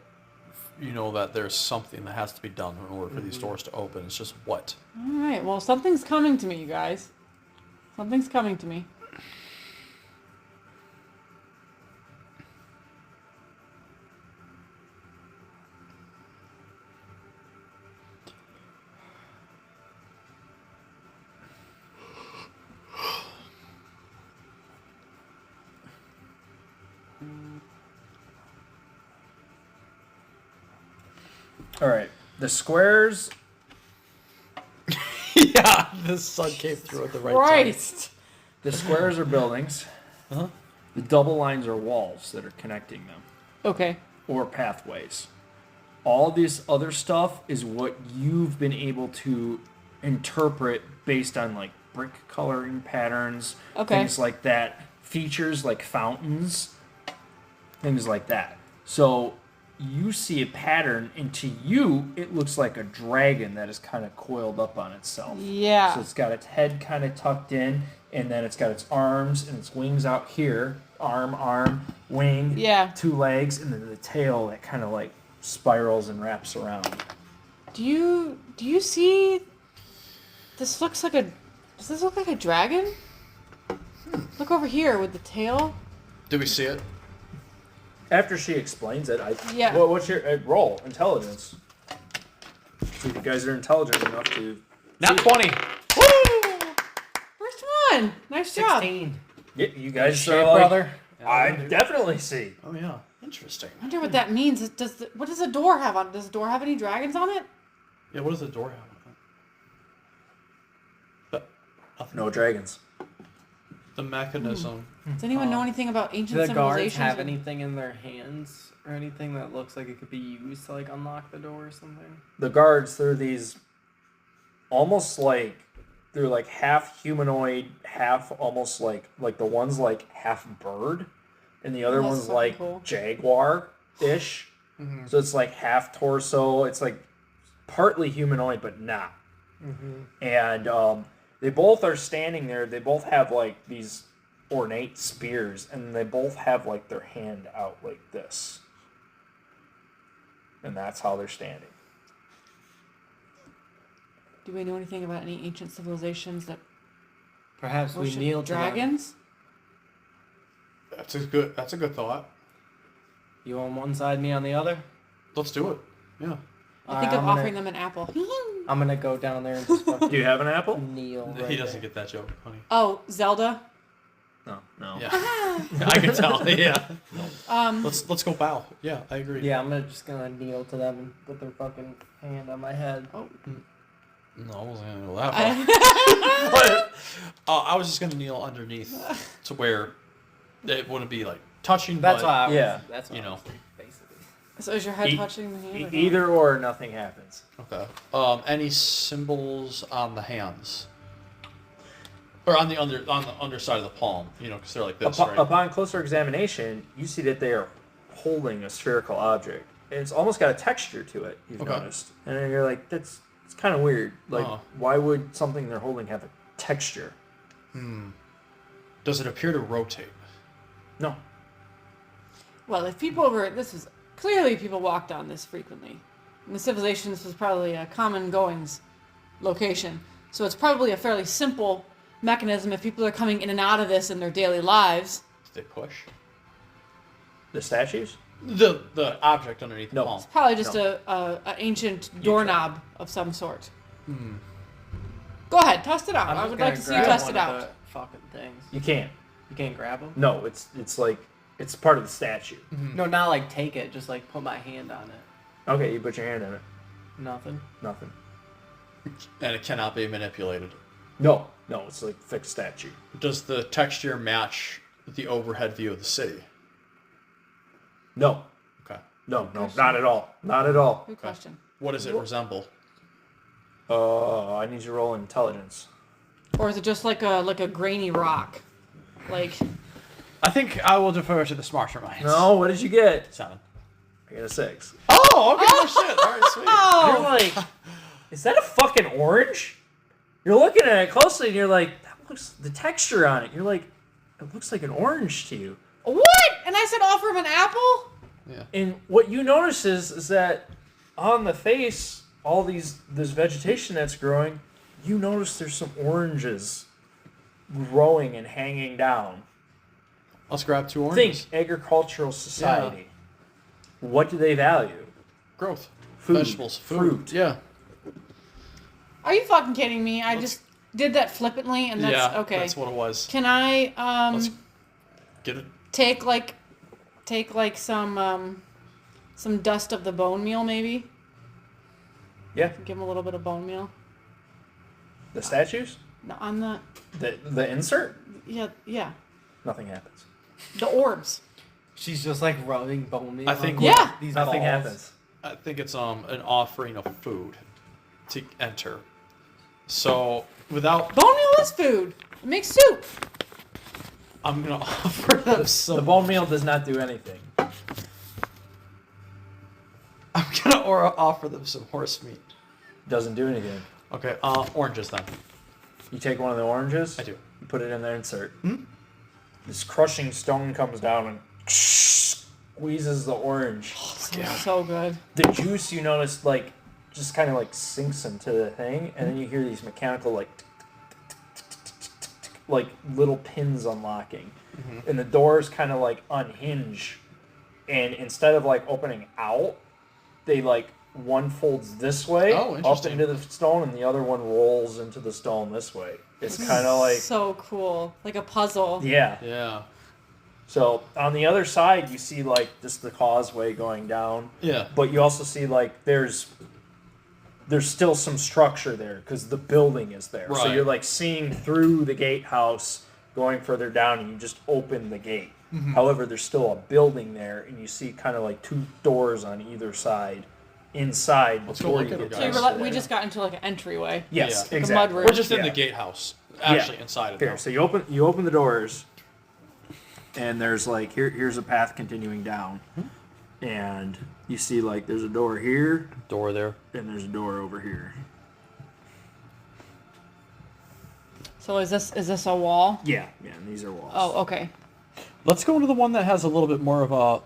you know that there's something that has to be done in order for these doors to open. It's just what. All right. Well, something's coming to me, you guys. Something's coming to me. All right. The squares. Yeah, the sun came through at the right Christ. The squares are buildings. Uh-huh. The double lines are walls that are connecting them, Okay. or pathways. All this other stuff is what you've been able to interpret based on like brick coloring patterns, Okay. things like that, features like fountains, things like that. So you see a pattern, and to you, it looks like a dragon that is kind of coiled up on itself. Yeah. So it's got its head kind of tucked in, and then it's got its arms and its wings out here. Arm, wing, Yeah. 2 legs, and then the tail that kind of like spirals and wraps around. Do you see? This looks like a. Does this look like a dragon? Look over here with the tail. Do we see it? After she explains it, Yeah. What's your roll? Intelligence. See if you guys are intelligent enough to. Not 20. First one. Nice job. 16. Yeah, you guys Shape, are like, brother. I definitely see. Oh yeah, interesting. I wonder what that means. What does the door have on? Does the door have any dragons on it? Yeah, what does the door have? Nothing. No dragons. The mechanism. Does anyone know anything about ancient Do the guards civilizations? have anything in their hands or anything that looks like it could be used to like unlock the door or something? The guards, they're these almost like they're like half humanoid, half almost like the one's like half bird, and the other Oh, that's one's fucking like cool. jaguar-ish. So it's like half torso. It's like partly humanoid, but not. And they both are standing there. They both have like these ornate spears, and they both have like their hand out like this. And that's how they're standing. Do we know anything about any ancient civilizations that Perhaps we worship kneel to them. dragons? That's a good thought. You on one side, me on the other. Let's do it. Yeah. I think Alright, of I'm gonna- offering them an apple. I'm gonna go down there and just fucking Do you have an apple? kneel. He right doesn't there. get that joke, honey. Oh, Zelda. No. Yeah. I can tell. Yeah. Um, Let's go bow. Yeah, I agree. Yeah, I'm just gonna kneel to them and put their fucking hand on my head. oh, No, I wasn't gonna go that far. I, I was just gonna kneel underneath to where it wouldn't be like touching. That's but, why I was, yeah, that's what you I know. was thinking, basically. so is your head E- touching the hand? or not? Either or, nothing happens. Okay. Any symbols on the hands, or on the underside of the palm? You know, because they're like this, right? Upon closer examination, you see that they are holding a spherical object. And it's almost got a texture to it, you've Okay. noticed. And then you're like, it's kind of weird. Like, Uh-huh. why would something they're holding have a texture? Does it appear to rotate? No. Well, if people were, this is clearly people walked on this frequently. And the civilization, this was probably a common goings location. So it's probably a fairly simple mechanism if people are coming in and out of this in their daily lives. Do they push The statues? the object underneath No. the palm? Probably just a ancient doorknob of some sort. Go ahead, test it out. I'm I just would gonna like to see you grab test one it of out. the fucking things. You can't. You can't grab them? No, it's like, it's part of the statue. No, not like take it. Just like put my hand on it. Okay, you put your hand in it. Nothing. Nothing. And it cannot be manipulated. No, it's like fixed statue. Does the texture match the overhead view of the city? No, Okay. no, not at all. Not at all. Good question. What does it resemble? I need you to roll intelligence. Or is it just like a grainy rock? Like, I think I will defer to the smarter minds. No, what did you get? 7. I got a 6. Oh, okay. Oh, shit. All right, sweet. You're like, is that a fucking orange? You're looking at it closely and you're like, that looks, the texture on it, you're like, it looks like an orange to you. what? And I said offer him an apple? Yeah. And what you notice is that on the face, all this vegetation that's growing, you notice there's some oranges growing and hanging down. Let's grab 2 oranges. Think agricultural society. What do they value? Growth. Food. Vegetables. Fruit. Yeah. Are you fucking kidding me? I just did that flippantly, and that's yeah, okay. that's what it was. Can I Let's get it. take like some dust of the bone meal maybe? Yeah. Give them a little bit of bone meal. The statues? No, on the The insert? yeah Nothing happens. the orbs. She's just like rubbing bone meal. I think- on Yeah. these Nothing balls. happens. I think it's an offering of food to enter. So without, Bone meal is food. It makes soup. I'm gonna offer them some. The bone meal does not do anything. I'm gonna offer them some horse meat. Doesn't do anything. Okay. Oranges then. You take one of the oranges. I do. You put it in the insert. This crushing stone comes down and squeezes the orange. So good. The juice, you notice, like, just kind of like sinks into the thing, and then you hear these mechanical like little pins unlocking, and the doors kind of like unhinge, and instead of like opening out, they like one folds this way Oh, up interesting. into the stone, and the other one rolls into the stone this way. It's kind of like So cool, like a puzzle. yeah. Yeah. So on the other side, you see like just the causeway going down. Yeah. But you also see like there's still some structure there because the building is there. So Right. you're like seeing through the gatehouse going further down, and you just open the gate. However, there's still a building there, and you see kind of like 2 doors on either side. Inside, Let's go before look you at get it, So you guys. we just got into like an entryway. yes, Yeah. exactly. mud room. We're just in Yeah. the gatehouse. Actually, inside of Here, it. so you open the doors, and there's like here's a path continuing down, and you see like there's a door here, Door there. and there's a door over here. So is this a wall? Yeah, and these are walls. Oh, okay. Let's go into the one that has a little bit more of a,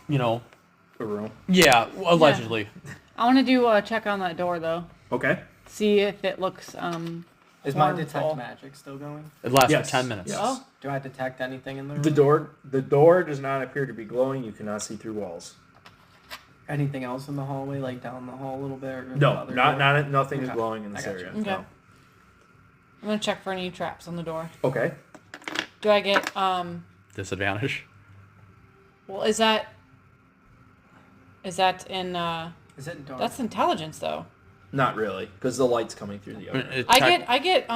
A room. yeah, allegedly. I want to do a check on that door though. Okay. See if it looks Is my harmful. detect magic still going? It lasts Yes. for 10 minutes. Yes. Oh, Do I detect anything in the room? The door does not appear to be glowing. You cannot see through walls. Anything else in the hallway, like down the hall a little bit? Or the No, other not door? nothing is Okay. glowing in I this got area. you. Okay. No. I'm gonna check for any traps on the door. Okay. Do I get Disadvantage. Well, is that in Is it dark? that's intelligence though. Not really, because the light's coming through the I mean, other. it I get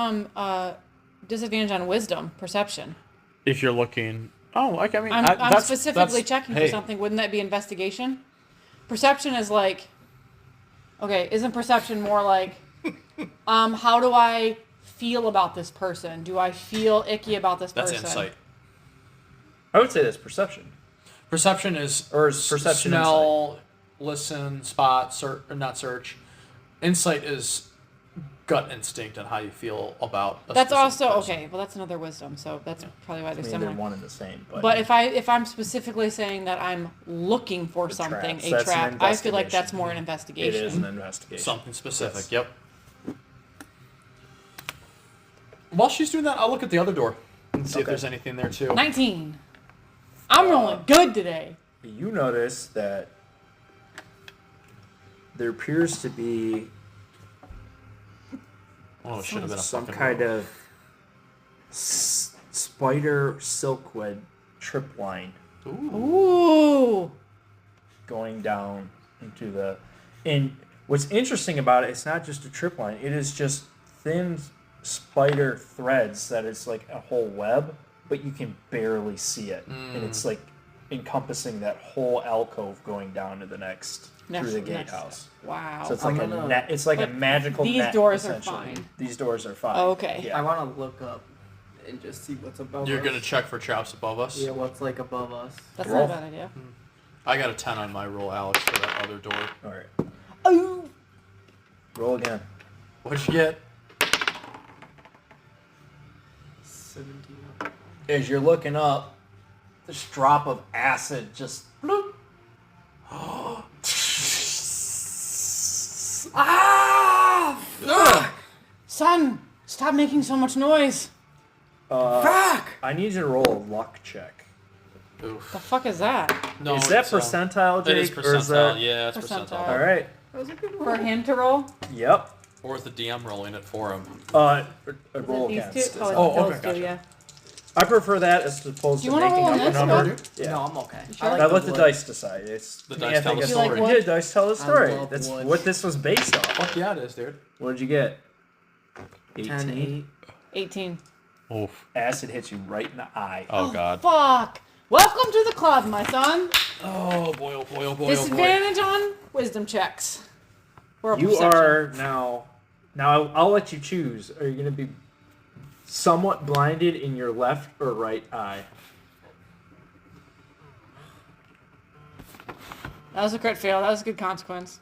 disadvantage on wisdom perception. if you're looking. Oh, like I mean, I'm that's specifically that's- checking hey, for something. Wouldn't that be investigation? Perception is like, okay, isn't perception more like, how do I feel about this person? Do I feel icky about this That's person? insight. I would say that's perception. Perception is Or is perception smell, listen, spot, search, or not search. Insight is gut instinct and how you feel about. A That's specific also person. okay. Well, that's another wisdom, so that's probably why I they're mean, similar. they're one and the same. But if I'm specifically saying that I'm looking for The something, traps, a that's an trap, I feel like investigation. that's more an it investigation. is an investigation. Something specific. Yes. Yep. While she's doing that, I'll look at the other door and see if Okay. there's anything there too. 19. I'm rolling good today. You notice that there appears to be Oh, it should have been a some fucking kind room. of spider silkwood trip line Ooh. going down into the. And what's interesting about it, it's not just a trip line. It is just thin spider threads that it's like a whole web, but you can barely see it, and it's like encompassing that whole alcove going down to the next through the gatehouse. Wow. So it's I'm like gonna- a net, it's like a But magical these net, doors are essentially. fine. These doors are fine. Oh, okay. Yeah. I want to look up and just see what's above You're us. gonna check for traps above us. Yeah, what's like above us? That's Roll. not a bad idea. I got a 10 on my roll, Alex, for that other door. All right. Oh. Roll again. What'd you get? 17. As you're looking up, this drop of acid just bloop, Ah! Son, stop making so much noise. Fuck! I need you to roll a luck check. Oof. The fuck is that? No, Is that it's, percentile, Jake? That is Or percentile. is that... Yeah, it's Percentile. percentile. All right. For him to roll? Yep. Or is the DM rolling it for him? A roll These against. two? is Oh, all. okay, those two, gotcha. yeah. I prefer that as opposed Do to you wanna making roll up a this number. one? Yeah. No, I'm okay. sure? I I like let the wood. dice decide. It's The to me, dice I tell think the it's- story. wood? Yeah, dice tell the story. love That's wood. what this was based off. Fuck yeah, it is, dude. What did you get? 10, 8. 18. Oof. Acid hits you right in the eye. Oh god. Fuck! Welcome to the club, my son. Oh boy, oh boy, oh boy, oh boy. Disadvantage on wisdom checks. Or You perception. are now. Now I'll let you choose. Are you going to be somewhat blinded in your left or right eye? That was a crit fail. That was a good consequence.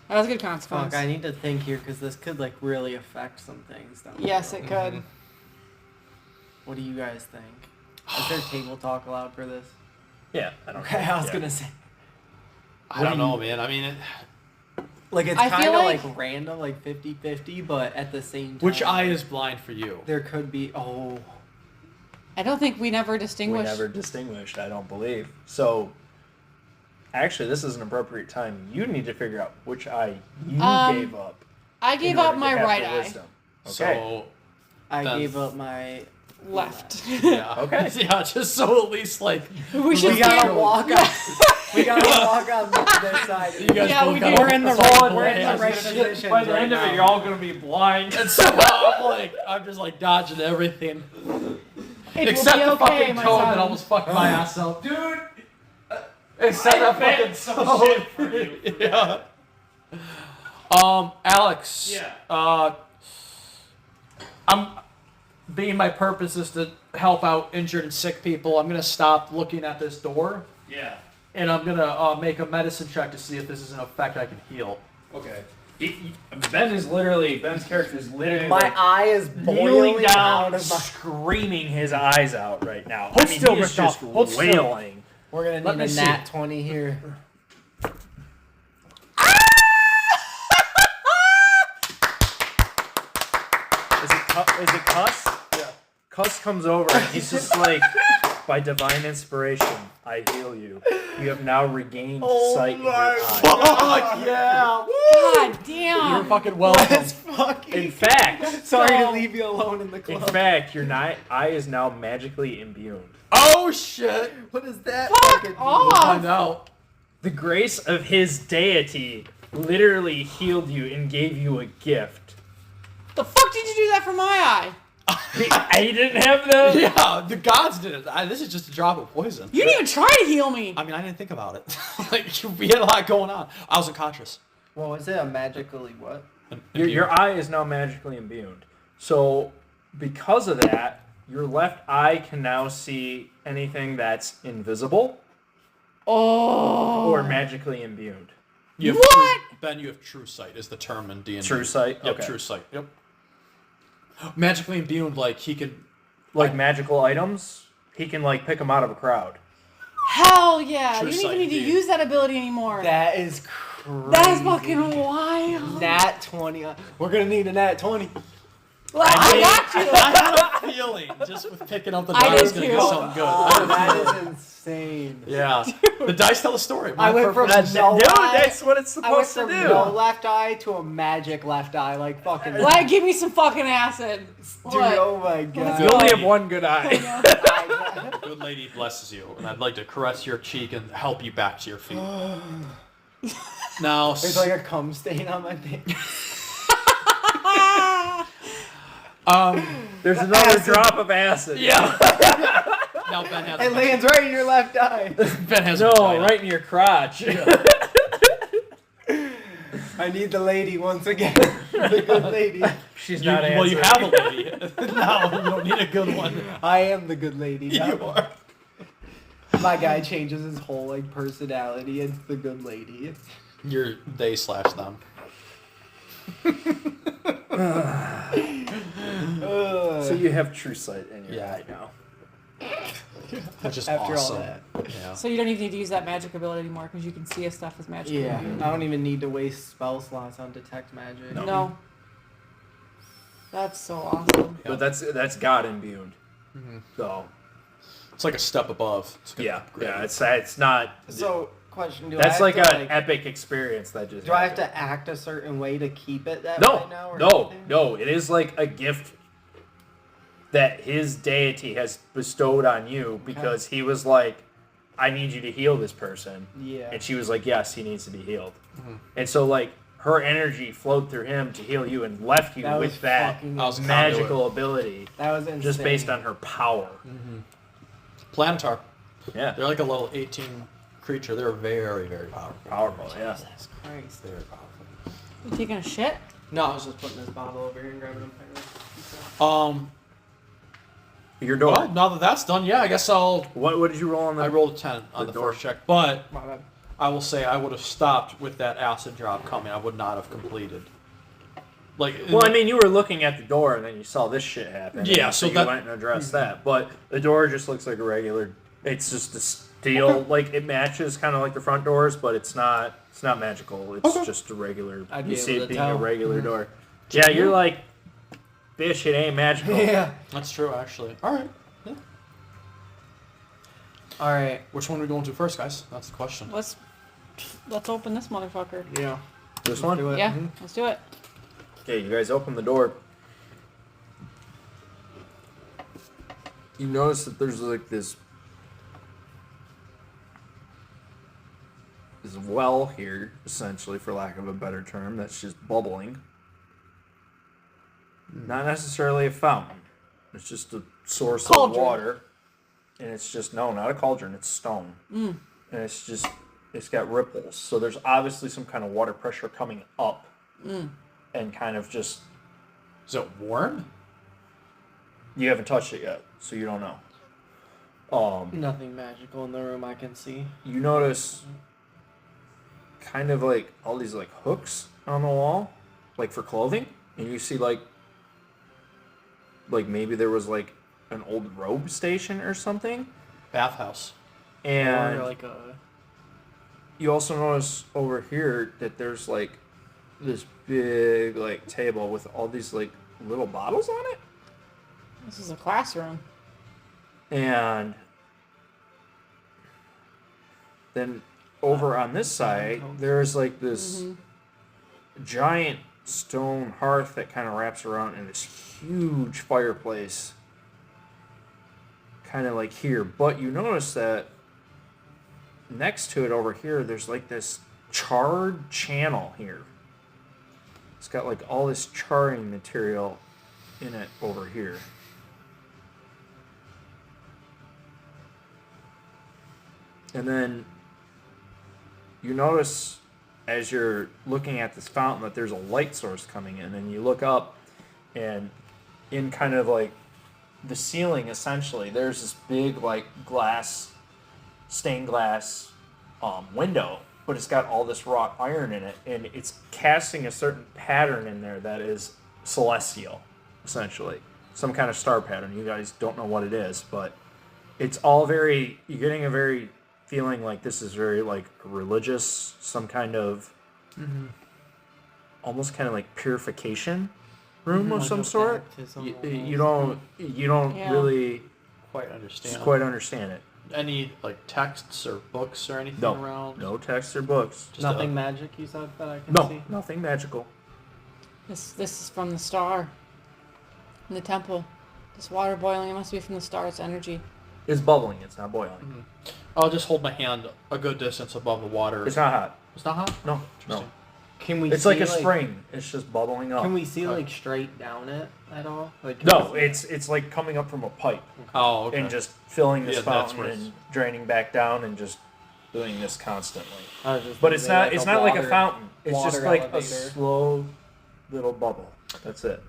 That was a good consequence. Fuck, I need to think here because this could like really affect some things. Down the Yes, road. it could. What do you guys think? Is there table talk allowed for this? Yeah, I don't. Okay, I was yeah. gonna say. I don't know, man. I mean, Like it's I kind feel of like- like random, like 50-50, but at the same time. which eye is blind for you? There could be. Oh. I don't think we never We distinguished. never distinguished. I don't believe so. Actually, this is an appropriate time. You need to figure out which eye you gave up. I in gave order up to my have right the eye. wisdom. Okay. So I Then- gave up my Left. yeah. Okay. Yeah, just so at least like we should We gotta stand- walk on. We gotta walk on this side. you guys Yeah, both we got do. We're in the fucking right. We're in the hands. right position. By the right end of now. it, you're all gonna be blind. And so I'm just like dodging everything. It Except will the be okay, fucking my cone son. that almost fucked my ass up. Dude! Except that fucking some shit for you. Yeah. Alex. Yeah. Being my purpose is to help out injured and sick people. I'm gonna stop looking at this door, Yeah. and I'm gonna make a medicine check to see if this is an effect I can heal. Okay. Ben's character is literally My like, eye is kneeling boiling down, out of my. screaming his eyes out right now. Hold still, he is Rickoff. just Hold still. wailing. We're gonna Let need me a see. nat 20 here. Is it Cuss? Yeah. Cuss comes over and he's just like, by divine inspiration, I heal you. You have now regained sight in your eye. Fuck yeah! God You're damn. fucking welcome. Let's fucking. In fact, Sorry to go. leave you alone in the in club. fact, your eye is now magically imbued. Oh shit! What is that? Fuck fucking We'll off. find out. The grace of his deity literally healed you and gave you a gift. The fuck did you do that for my eye? I didn't have the. Yeah, the gods did it. This is just a drop of poison. You didn't even try to heal me. I mean, I didn't think about it. Like, we had a lot going on. I was unconscious. What was it? A magically what? Your eye is now magically imbued. So, because of that, your left eye can now see anything that's invisible Oh. or magically imbued. You have What? Ben, you have true sight is the term in D&D. True sight? Yep, Okay. true sight. Yep. Magically imbued, like he could. Like magical items, he can like pick them out of a crowd. Hell yeah. True You don't sight, even need to indeed. use that ability anymore. That is crazy. That's fucking wild. Nat 20. We're gonna need a nat 20. Well, I got you. I had a feeling just with picking up the I dice did was gonna too. get something good. Oh, that is insane. Yeah, the dice tell a story. I went from purpose- no Dude, eye. that's what it's I went supposed to from do. no left eye to a magic left eye, like fucking. Why? Give me some fucking acid. Dude, What? oh my god. You only have one good eye. Good lady blesses you, and I'd like to caress your cheek and help you back to your feet. Now, There's like a cum stain on my thing. There's another drop of acid. yeah. Now Ben has. It lands right in your left eye. Ben has. No, a vagina. right in your crotch. I need the lady once again. The good lady. She's You, not well, you answering. have a lady. No, you don't need a good one. I am the good lady. You now. are. My guy changes his whole like personality into the good lady. You're they slash them. So you have true sight in your Yeah. eye now. Which is After awesome. all that. Yeah. So you don't even need to use that magic ability anymore because you can see if stuff is magic. Yeah, I don't even need to waste spell slots on detect magic. No. That's so awesome. But that's God imbued. So It's like a step above. It's like yeah, a yeah. It's not. So, question: Do I That's have like to, an epic experience that just. Do I have happened. to act a certain way to keep it that No, way now? Or no, anything? no. It is like a gift that his deity has bestowed on you because he was like, I need you to heal this person. Yeah. And she was like, yes, he needs to be healed. And so, like, her energy flowed through him to heal you and left you That was with that fucking I was magical ability That was insane. just based on her power. Planetar. Yeah. They're like a level 18 creature. They're very, very powerful. Powerful, yeah. Jesus Christ. Very powerful. You taking a shit? No, I was just putting this bottle over here and grabbing a Your door. Well, now that that's done, yeah, I guess I'll. What did you roll on the I rolled a 10 on The the door. first check, but My bad. I will say I would have stopped with that acid drop coming. I would not have completed. Like, Well, I mean, you were looking at the door and then you saw this shit happen. Yeah, and so you that- went and addressed that. But the door just looks like a regular. It's just a steel. Like it matches kind of like the front doors, but it's not. It's not magical. It's Okay. just a regular. I'd be You see able it to being a tell. regular door. Yeah, you're like, bitch, it ain't magical. Yeah. that's true, actually. All right. Yeah. All right. Which one are we going to first, guys? That's the question. Let's open this motherfucker. Yeah. This one. Do it. Yeah, Mhm. let's do it. Okay, you guys open the door. You notice that there's like this well here, essentially, for lack of a better term, that's just bubbling. Not necessarily a fountain. It's just a source Cauldron. of water. And it's just, no, not a cauldron, it's stone. And it's just, it's got ripples. So there's obviously some kind of water pressure coming up. And kind of just, Is it warm? you haven't touched it yet, so you don't know. Nothing magical in the room I can see. You notice kind of like all these like hooks on the wall, like for clothing, and you see like maybe there was like an old robe station or something, Bathhouse. and Or like a. you also notice over here that there's like this big like table with all these like little bottles on it, This is a classroom. and then over on this side there's like this giant stone hearth that kind of wraps around in this huge fireplace kind of like here, but you notice that next to it over here there's like this charred channel here. It's got like all this charring material in it over here. And then you notice as you're looking at this fountain that there's a light source coming in, and you look up, and in kind of like the ceiling essentially there's this big like stained glass window, but it's got all this wrought iron in it, and it's casting a certain pattern in there that is celestial, essentially some kind of star pattern. You guys don't know what it is, but it's all very, you're getting a very feeling like this is very like religious, some kind of almost kind of like purification room of Like some a sort. baptism You almost. don't Yeah. really Quite understand. quite understand it. Any like texts or books or anything No, around? no texts or books. Just Nothing a- magic, you said that I can No, see? nothing magical. This is from the star. In the temple. This water boiling, it must be from the star's energy. It's bubbling. It's not boiling. I'll just hold my hand a good distance above the water. It's not hot. It's not hot? No, no. Interesting. Can we It's see, like a spring. It's just bubbling up. Can we see like straight down it at all? Like can No, we see- it's like coming up from a pipe Oh, okay. and just filling this Yeah, that's fountain where it's- and draining back down and just doing this constantly. I was just But it's thinking not. It's not like a water- fountain. It's just water like a elevator. slow little bubble. That's it.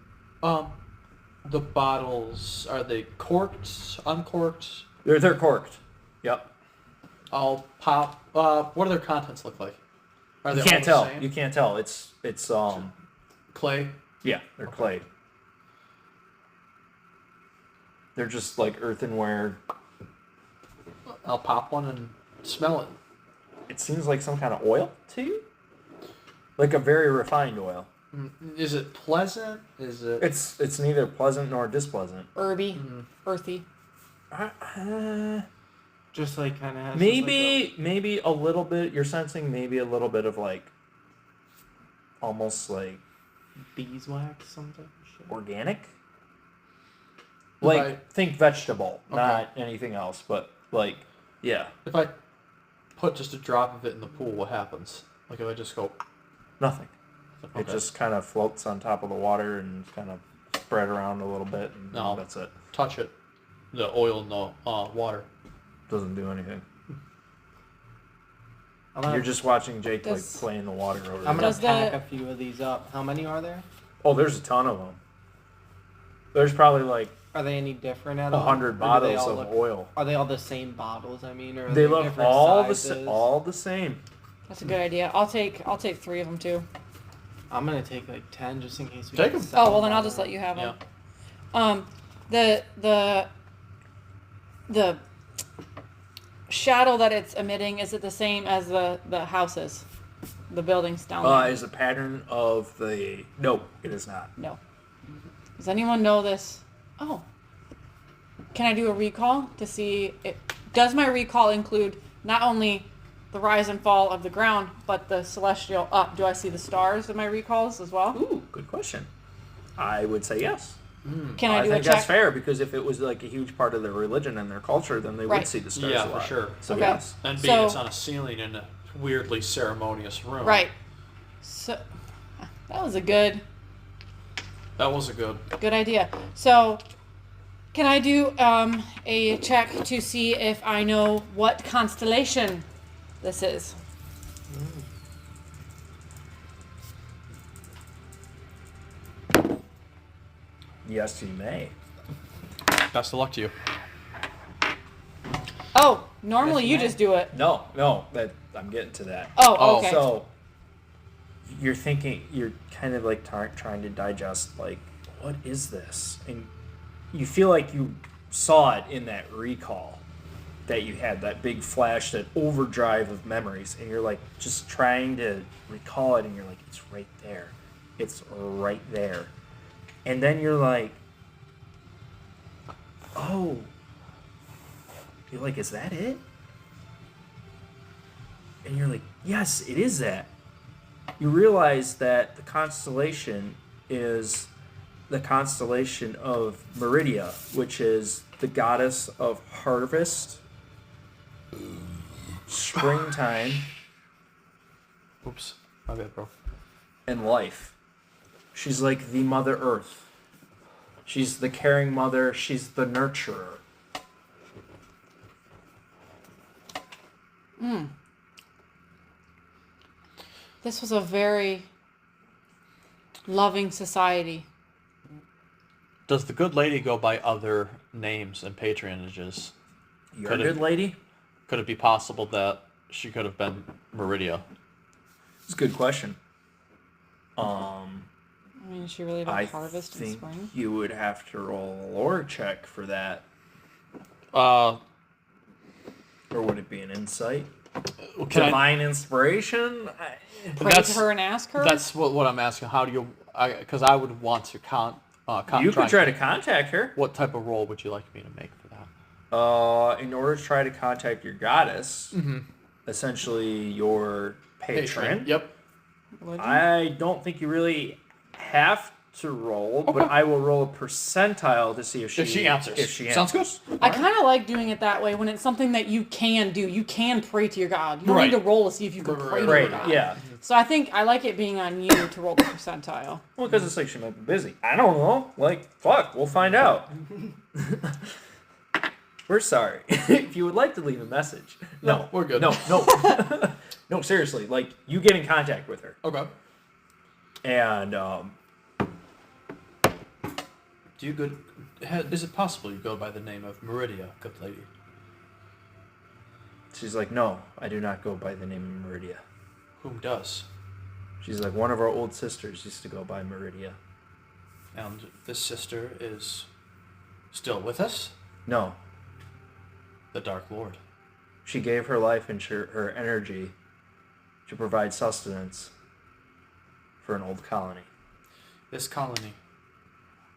The bottles, are they corked, uncorked? They're corked. Yep. I'll pop. What do their contents look like? Are You all can't the tell. same? You can't tell. It's Clay. yeah. They're clay. They're just like earthenware. I'll pop one and smell it. It seems like some kind of oil to you, like a very refined oil. Is it pleasant? Is it? It's neither pleasant nor displeasant. Herby, earthy. Just like kind of has Maybe a little bit. You're sensing maybe a little bit of like, almost like beeswax, something. Shit. organic. Like think vegetable, Okay. not anything else, but like yeah, If I put just a drop of it in the pool, what happens? Like if I just go, nothing. okay. It just kind of floats on top of the water and kind of spread around a little bit, and No. that's it. touch it, the oil in the water. Doesn't do anything. I'm gonna, You're just watching Jake like Does- play in the water over I'm there. gonna Does pack the- a few of these up. How many are there? Oh, there's a ton of them. There's probably like Are they any different at all? 100 Or do they bottles all of look- oil. Are they all the same bottles? I mean, or are They look different all sizes? all the same. That's a good idea. I'll take 3 of them too. I'm gonna take like 10 just in case we Take can 'em. sell Oh well, then them I'll all just let around. you have Yeah. them. The shadow that it's emitting, is it the same as the houses, the buildings down there? Is the pattern of the no, it is not. No. Does anyone know this? Oh. Can I do a recall to see does my recall include not only the rise and fall of the ground, but the celestial up? Do I see the stars in my recalls as well? Ooh, good question. I would say yes. Can I do think a check? that's fair because if it was like a huge part of their religion and their culture, then they Right. would see the stars Yeah, a for lot. sure. So Okay. yes. And So- it's on a ceiling in a weirdly ceremonious room. Right. So that was a good That was a good. idea. So can I do a check to see if I know what constellation this is? Yes, you may. Best of luck to you. Oh, normally Yes, you ma'am. just do it. No, that I'm getting to that. Oh, okay. So you're thinking, you're kind of like trying to digest, like, what is this? And you feel like you saw it in that recall that you had, that big flash, that overdrive of memories, and you're like just trying to recall it, and you're like, it's right there. It's right there. And then you're like, oh. You're like, is that it? And you're like, yes, it is that. You realize that the constellation is the constellation of Meridia, which is the goddess of harvest, springtime, Oops. My bad, bro. and life. She's like the Mother Earth. She's the caring mother. She's the nurturer. This was a very loving society. Does the good lady go by other names and patronages? You're a Could it- good lady? Could it be possible that she could have been Meridia? It's a good question. I mean, is she really about I harvest and think spring? you would have to roll a lore check for that. Uh, Or would it be an insight? can I, Divine inspiration? Pray that's- to her and ask her? that's what I'm asking. How do you? Because I would want to You could try to contact her. What type of role would you like me to make for that? In order to try to contact your goddess, essentially your patron. Yep. Religion? I don't think you really have to roll, but Okay. I will roll a percentile to see if she answers. If she Sounds good. answers. I kind of like doing it that way when it's something that you can do. You can pray to your God. You don't Right. need to roll to see if you can pray to your Right, God. yeah. So I think I like it being on you to roll the percentile. Well, because it's like she might be busy. I don't know. Like, fuck, we'll find out. We're sorry. If you would like to leave a message. No, we're good. No. No, seriously. Like, you get in contact with her. Okay. And, Do you good? Is it possible you go by the name of Meridia, good lady? she's like, no, I do not go by the name of Meridia. Whom does? She's like, one of our old sisters used to go by Meridia. And this sister is still with us. No, The Dark Lord. She gave her life and her energy to provide sustenance for an old colony. This colony,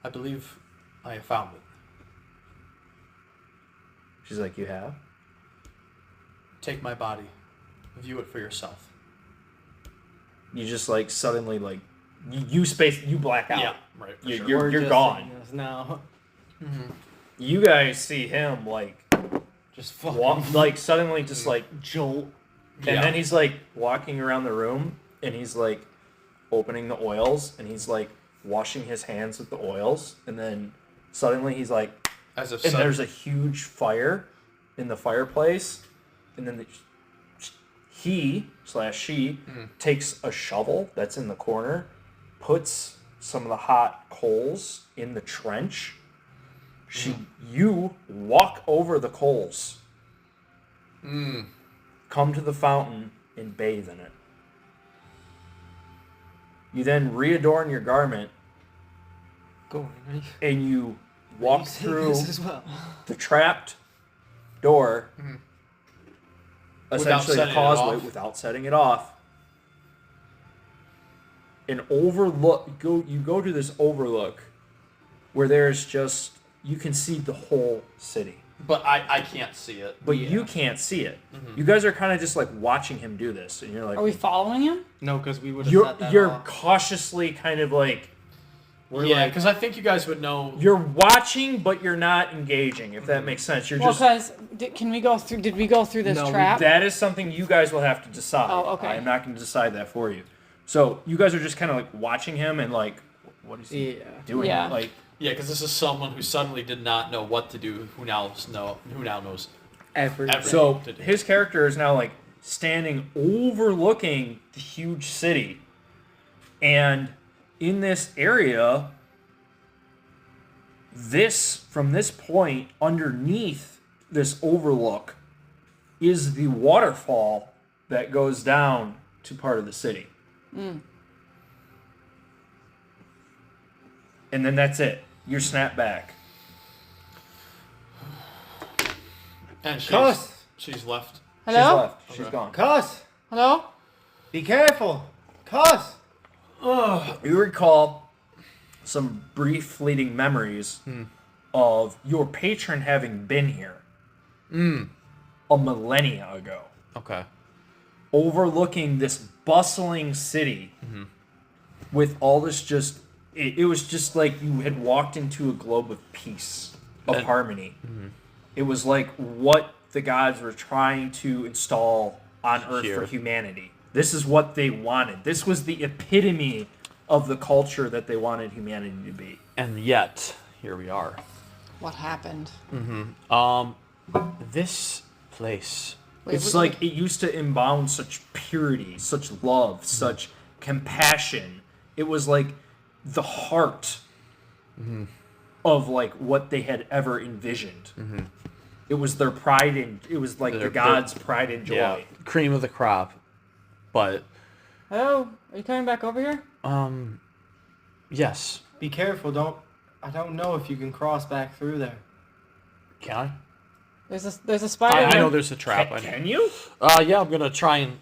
I believe I have found it. She's like, you have? Take my body. View it for yourself. You just like suddenly like you black out. Yeah, right. For sure. You're just gone. seeing this now. You guys see him like Just fucking walk, like suddenly just like jolt. and Yeah. then he's like walking around the room and he's like opening the oils and he's like washing his hands with the oils and then suddenly he's like As if and there's a huge fire in the fireplace and then he / she takes a shovel that's in the corner, puts some of the hot coals in the trench. You walk over the coals, come to the fountain and bathe in it. You then readorn your garment Go on. and you walk You say through this as well. the trapped door, essentially the setting it causeway, off. without setting it off. An overlook. You go to this overlook where there's just you can see the whole city, But I can't see it. but you can't see it. You guys are kind of just like watching him do this, and you're like, Are we following him? No, because we would have you're set that you're off. cautiously kind of like we're Yeah, like because I think you guys would know. you're watching, but you're not engaging. If that makes sense, you're Well, just. because can we go through? Did we go through this No, we- trap? That is something you guys will have to decide. Oh, okay. I'm not going to decide that for you. So you guys are just kind of like watching him and like, what is he Yeah. doing? Yeah. Like, Yeah, because this is someone who suddenly did not know what to do. Who now knows. Everything. so to do. his character is now like standing overlooking the huge city, and in this area, from this point underneath this overlook is the waterfall that goes down to part of the city. And then that's it. You're snapped back. And Cuss! she's left. She's Hello? left. She's Okay. gone. Cuss! Hello? Be careful! Cuss! You recall some brief fleeting memories of your patron having been here a millennia ago, Okay. overlooking this bustling city with all this just it was just like you had walked into a globe of peace, of And- harmony. It was like what the gods were trying to install on earth Here. for humanity. This is what they wanted. This was the epitome of the culture that they wanted humanity to be. And yet, here we are. What happened? This place. Wait, It's wait, like it used to inbound such purity, such love, such compassion. It was like the heart of like what they had ever envisioned. It was their pride and it was like Their- the gods' pride and joy. Yeah, cream of the crop. But Hello? Are you coming back over here? yes, Be careful, I don't know if you can cross back through there. can I? There's a spider. I here. know there's a trap. Can you? Yeah, I'm gonna try and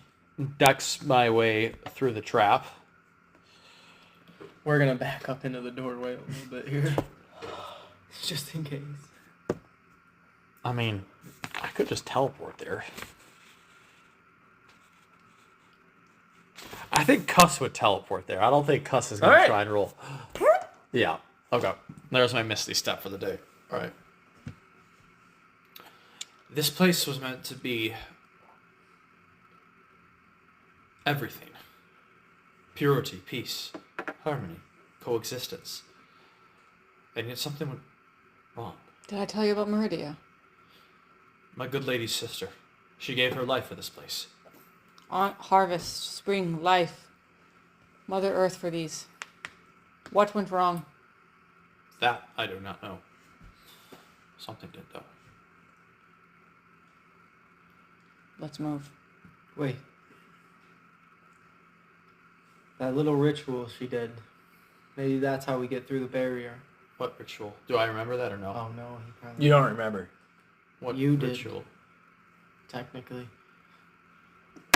dex my way through the trap. We're gonna back up into the doorway a little bit here. Just in case. I mean, I could just teleport there. I think Cuss would teleport there. I don't think Cuss is gonna Alright. try and roll. Yeah. Okay. There's my Misty step for the day. All right. This place was meant to be everything. Purity, peace, harmony, coexistence. And yet something went wrong. Did I tell you about Meridia? My good lady's sister. She gave her life for this place. On harvest, spring, life. Mother Earth for these. What went wrong? That I do not know. Something did though. Let's move. Wait. That little ritual she did. Maybe that's how we get through the barrier. What ritual? Do I remember that or no? Oh no, he probably You don't remember. What you did. ritual? technically.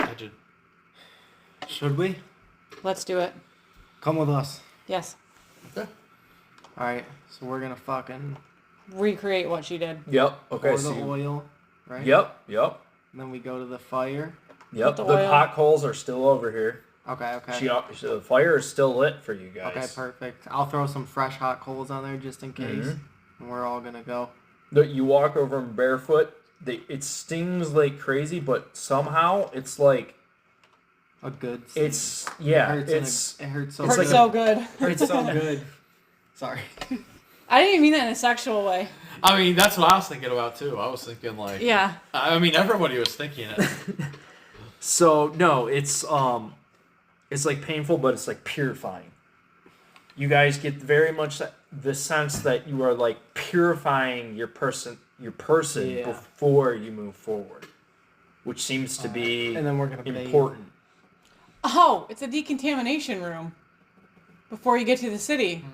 I did. Should we? Let's do it. Come with us. Yes. Okay. Alright, so we're gonna fucking Recreate what she did. Yep. Okay. pour So the oil, right? Yep. Yep. And then we go to the fire. Yep. the The oil. hot coals are still over here. Okay, So the fire is still lit for you guys. Okay, perfect. I'll throw some fresh hot coals on there just in case. Mhm. And we're all gonna go. You walk over them barefoot. It stings like crazy, but somehow it's like A good it's yeah. it hurts It's it hurts so it's Hurts like good. so good. hurts so good. Sorry. I didn't even mean that in a sexual way. I mean, that's what I was thinking about too. I was thinking like, Yeah. I mean, everybody was thinking it. so no. It's like painful, but it's like purifying. You guys get very much the sense that you are like purifying your person Yeah. before you move forward, which seems to be And then we're gonna bathe. important. Oh, it's a decontamination room. Before you get to the city.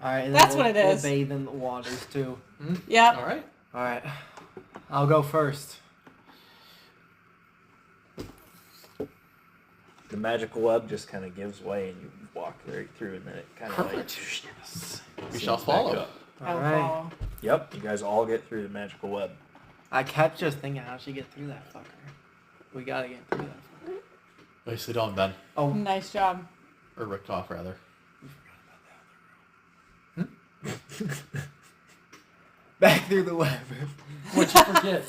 Alright, and then That's we'll, what it is. We'll bathe in the waters too. Yep. All right. Alright. I'll go first. The magical web just kind of gives way, and you walk right through, and then it kind of like. We shall follow. I will Alright. follow. Yep, you guys all get through the magical web. I kept just thinking, how'd she get through that fucker? We gotta get through that fucker. Nicely done, Ben. Oh, Nice job. Or Rick Toff, rather. back through the web. What'd you forget?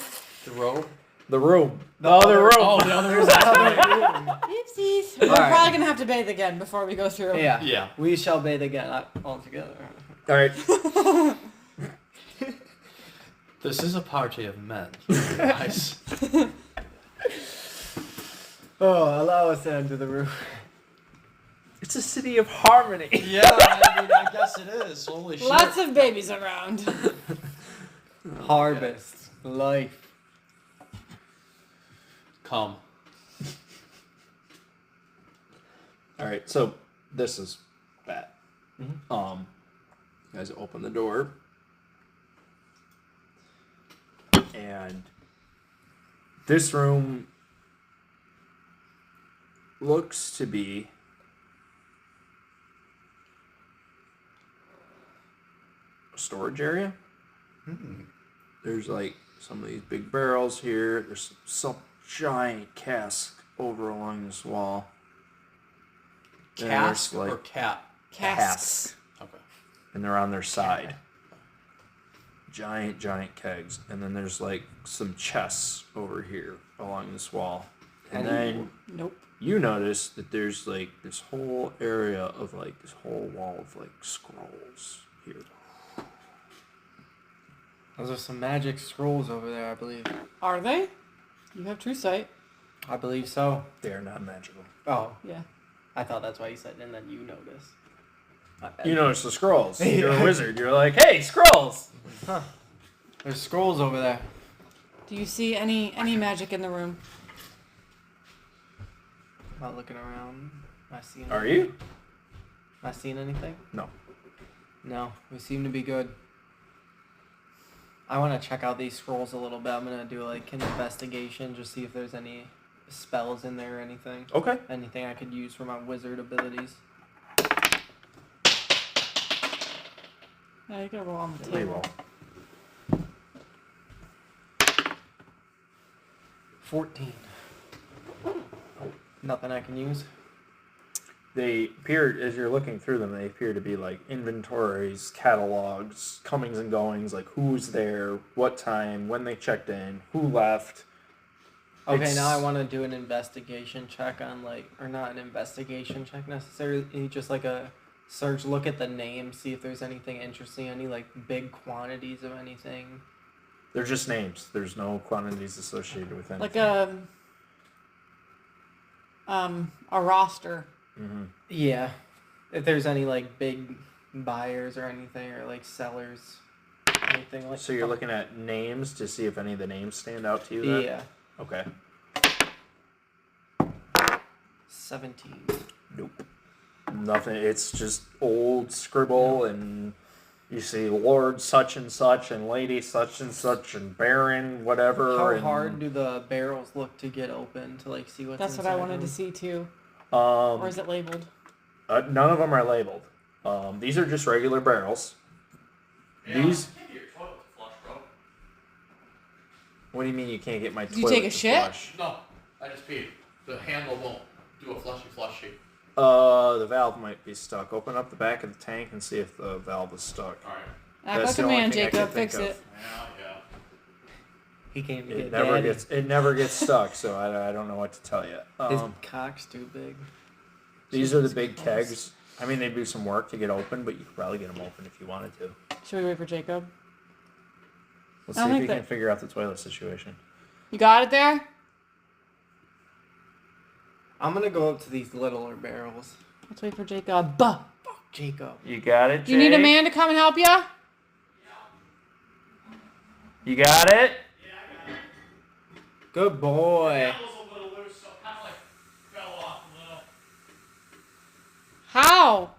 The robe? The room. The other room. Oh, the other room. Oopsies. We're Alright. probably gonna have to bathe again before we go through. Yeah. Yeah. We shall bathe again all together. All right. This is a party of men. Nice. Oh, allow us to enter the room. It's a city of harmony. Yeah, I mean, I guess it is. Holy shit. Lots of babies around. Harvest. Life. Come. All right, so this is bad. You guys open the door, and this room looks to be a storage area. There's like some of these big barrels here. There's some giant cask over along this wall. And Cask there's, or cat? Casks. Okay. and they're on their side. Giant kegs. And then there's like some chests over here along this wall. And then Nope. you notice that there's like this whole area of like this whole wall of like scrolls here. Those are some magic scrolls over there, I believe. Are they? You have true sight. I believe so. They are not magical. Oh, Yeah. I thought that's why you said, and then you noticed. You notice the scrolls. You're a wizard. You're like, hey, scrolls! Huh. There's scrolls over there. Do you see any magic in the room? Not looking around. Am I seeing Are anything? you? Am I seeing anything? No. No, we seem to be good. I want to check out these scrolls a little bit. I'm going to do like an investigation, just see if there's any spells in there or anything. Okay. Anything I could use for my wizard abilities. Yeah, you gotta roll on the They table. roll. 14. Nothing I can use. They appear, as you're looking through them, they appear to be like inventories, catalogs, comings and goings, like who's there, what time, when they checked in, who left. Okay, It's- now I want to do an investigation check on like, or not an investigation check necessarily, just like a search, look at the names, see if there's anything interesting, any like big quantities of anything. They're just names. There's no quantities associated with anything. Like a roster. Mm-hmm. Yeah. If there's any like big buyers or anything, or like sellers, anything like So you're looking at names to see if any of the names stand out to you then? Yeah. Okay. 17. Nope. Nothing. It's just old scribble and You see Lord such and such and Lady such and Baron whatever. How and, hard do the barrels look to get open to like see what's That's what inside I wanted to them? see too. Um, Or is it labeled? none of them are labeled. These are just regular barrels. These. What do you mean you can't get my Did you toilet take a to shit? flush? No, I just peed. The handle won't do a flushy. The valve might be stuck. Open up the back of the tank and see if the valve is stuck. All right. Act That's like the a only man, thing I can Jacob. think Fix of. it. Yeah. He came to It get never daddy. it never gets stuck, so I don't know what to tell you. His cock's too big. These are the big kegs. I mean, they do some work to get open, but you could probably get them open if you wanted to. Should we wait for Jacob? Let's I don't see if think you can that- figure out the toilet situation. You got it there? I'm gonna go up to these littler barrels. Let's wait for Jacob. Buh. Jacob. You got it, Do you need a man to come and help you? You got it? Good boy. How?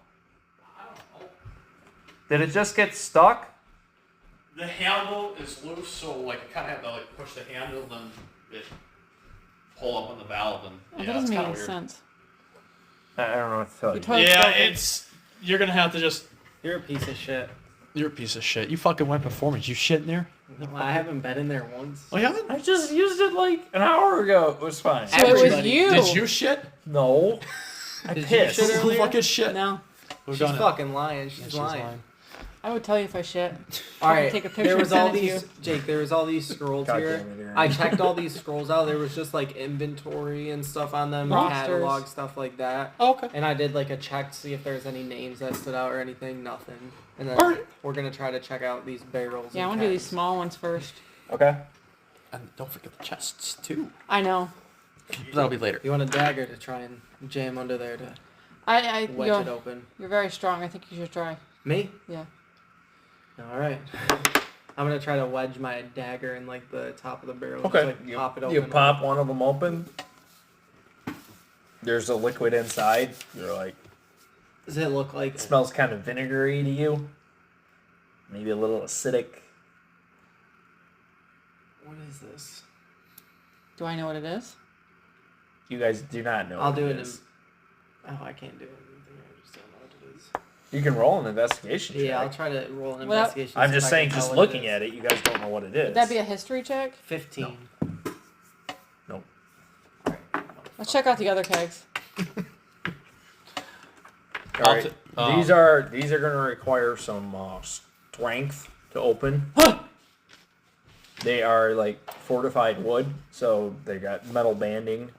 Did it just get stuck? The handle is loose, so like you kind of have to like push the handle, then it pull up on the valve, and Oh, yeah, that doesn't it's make kind any of weird. sense. I don't know what to tell Your you. toilet's Yeah, broken. it's you're gonna have to just. You're a piece of shit. You're a piece of shit. You fucking went before me. You shit in there? No, I haven't been in there once. Oh, you haven't? I just used it like an hour ago. It was fine. So it was Everybody- you. Did you shit? No. I Did you pissed. shit Who earlier? fucking shit? No. Who's She's done it? fucking lying. Yeah, She's lying. I would tell you if I shit. All right. Take a picture There was and all send it to these Jake. There was all these scrolls God here. damn it, Aaron. I checked all these scrolls out. There was just like inventory and stuff on them, Rosters. catalog stuff like that. Oh, okay. And I did like a check to see if there's any names that stood out or anything. Nothing. And then Alright. we're gonna try to check out these barrels. Yeah, I and want to do these kegs. small ones first. Okay. And don't forget the chests too. I know. That'll be later. You want a dagger to try and jam under there to I wedge it you're, open? you're very strong. I think you should try. Me? Yeah. All right. I'm gonna try to wedge my dagger in like the top of the barrel. Okay. Just, like, pop it open. You pop one of them open. There's a liquid inside. You're like, Does it look like? it smells kind of vinegary to you. Maybe a little acidic. What is this? Do I know what it is? You guys do not know. I'll what do it. is. Oh, I can't do anything. I just don't know what it is. You can roll an investigation check. Yeah, I'll try to roll an Well, investigation. I'm see if just I saying, can just tell what looking is. at it, you guys don't know what it is. Would that be a history check? 15. Nope. Let's check out the other kegs. All right. These are going to require some strength to open. They are like fortified wood, so they got metal banding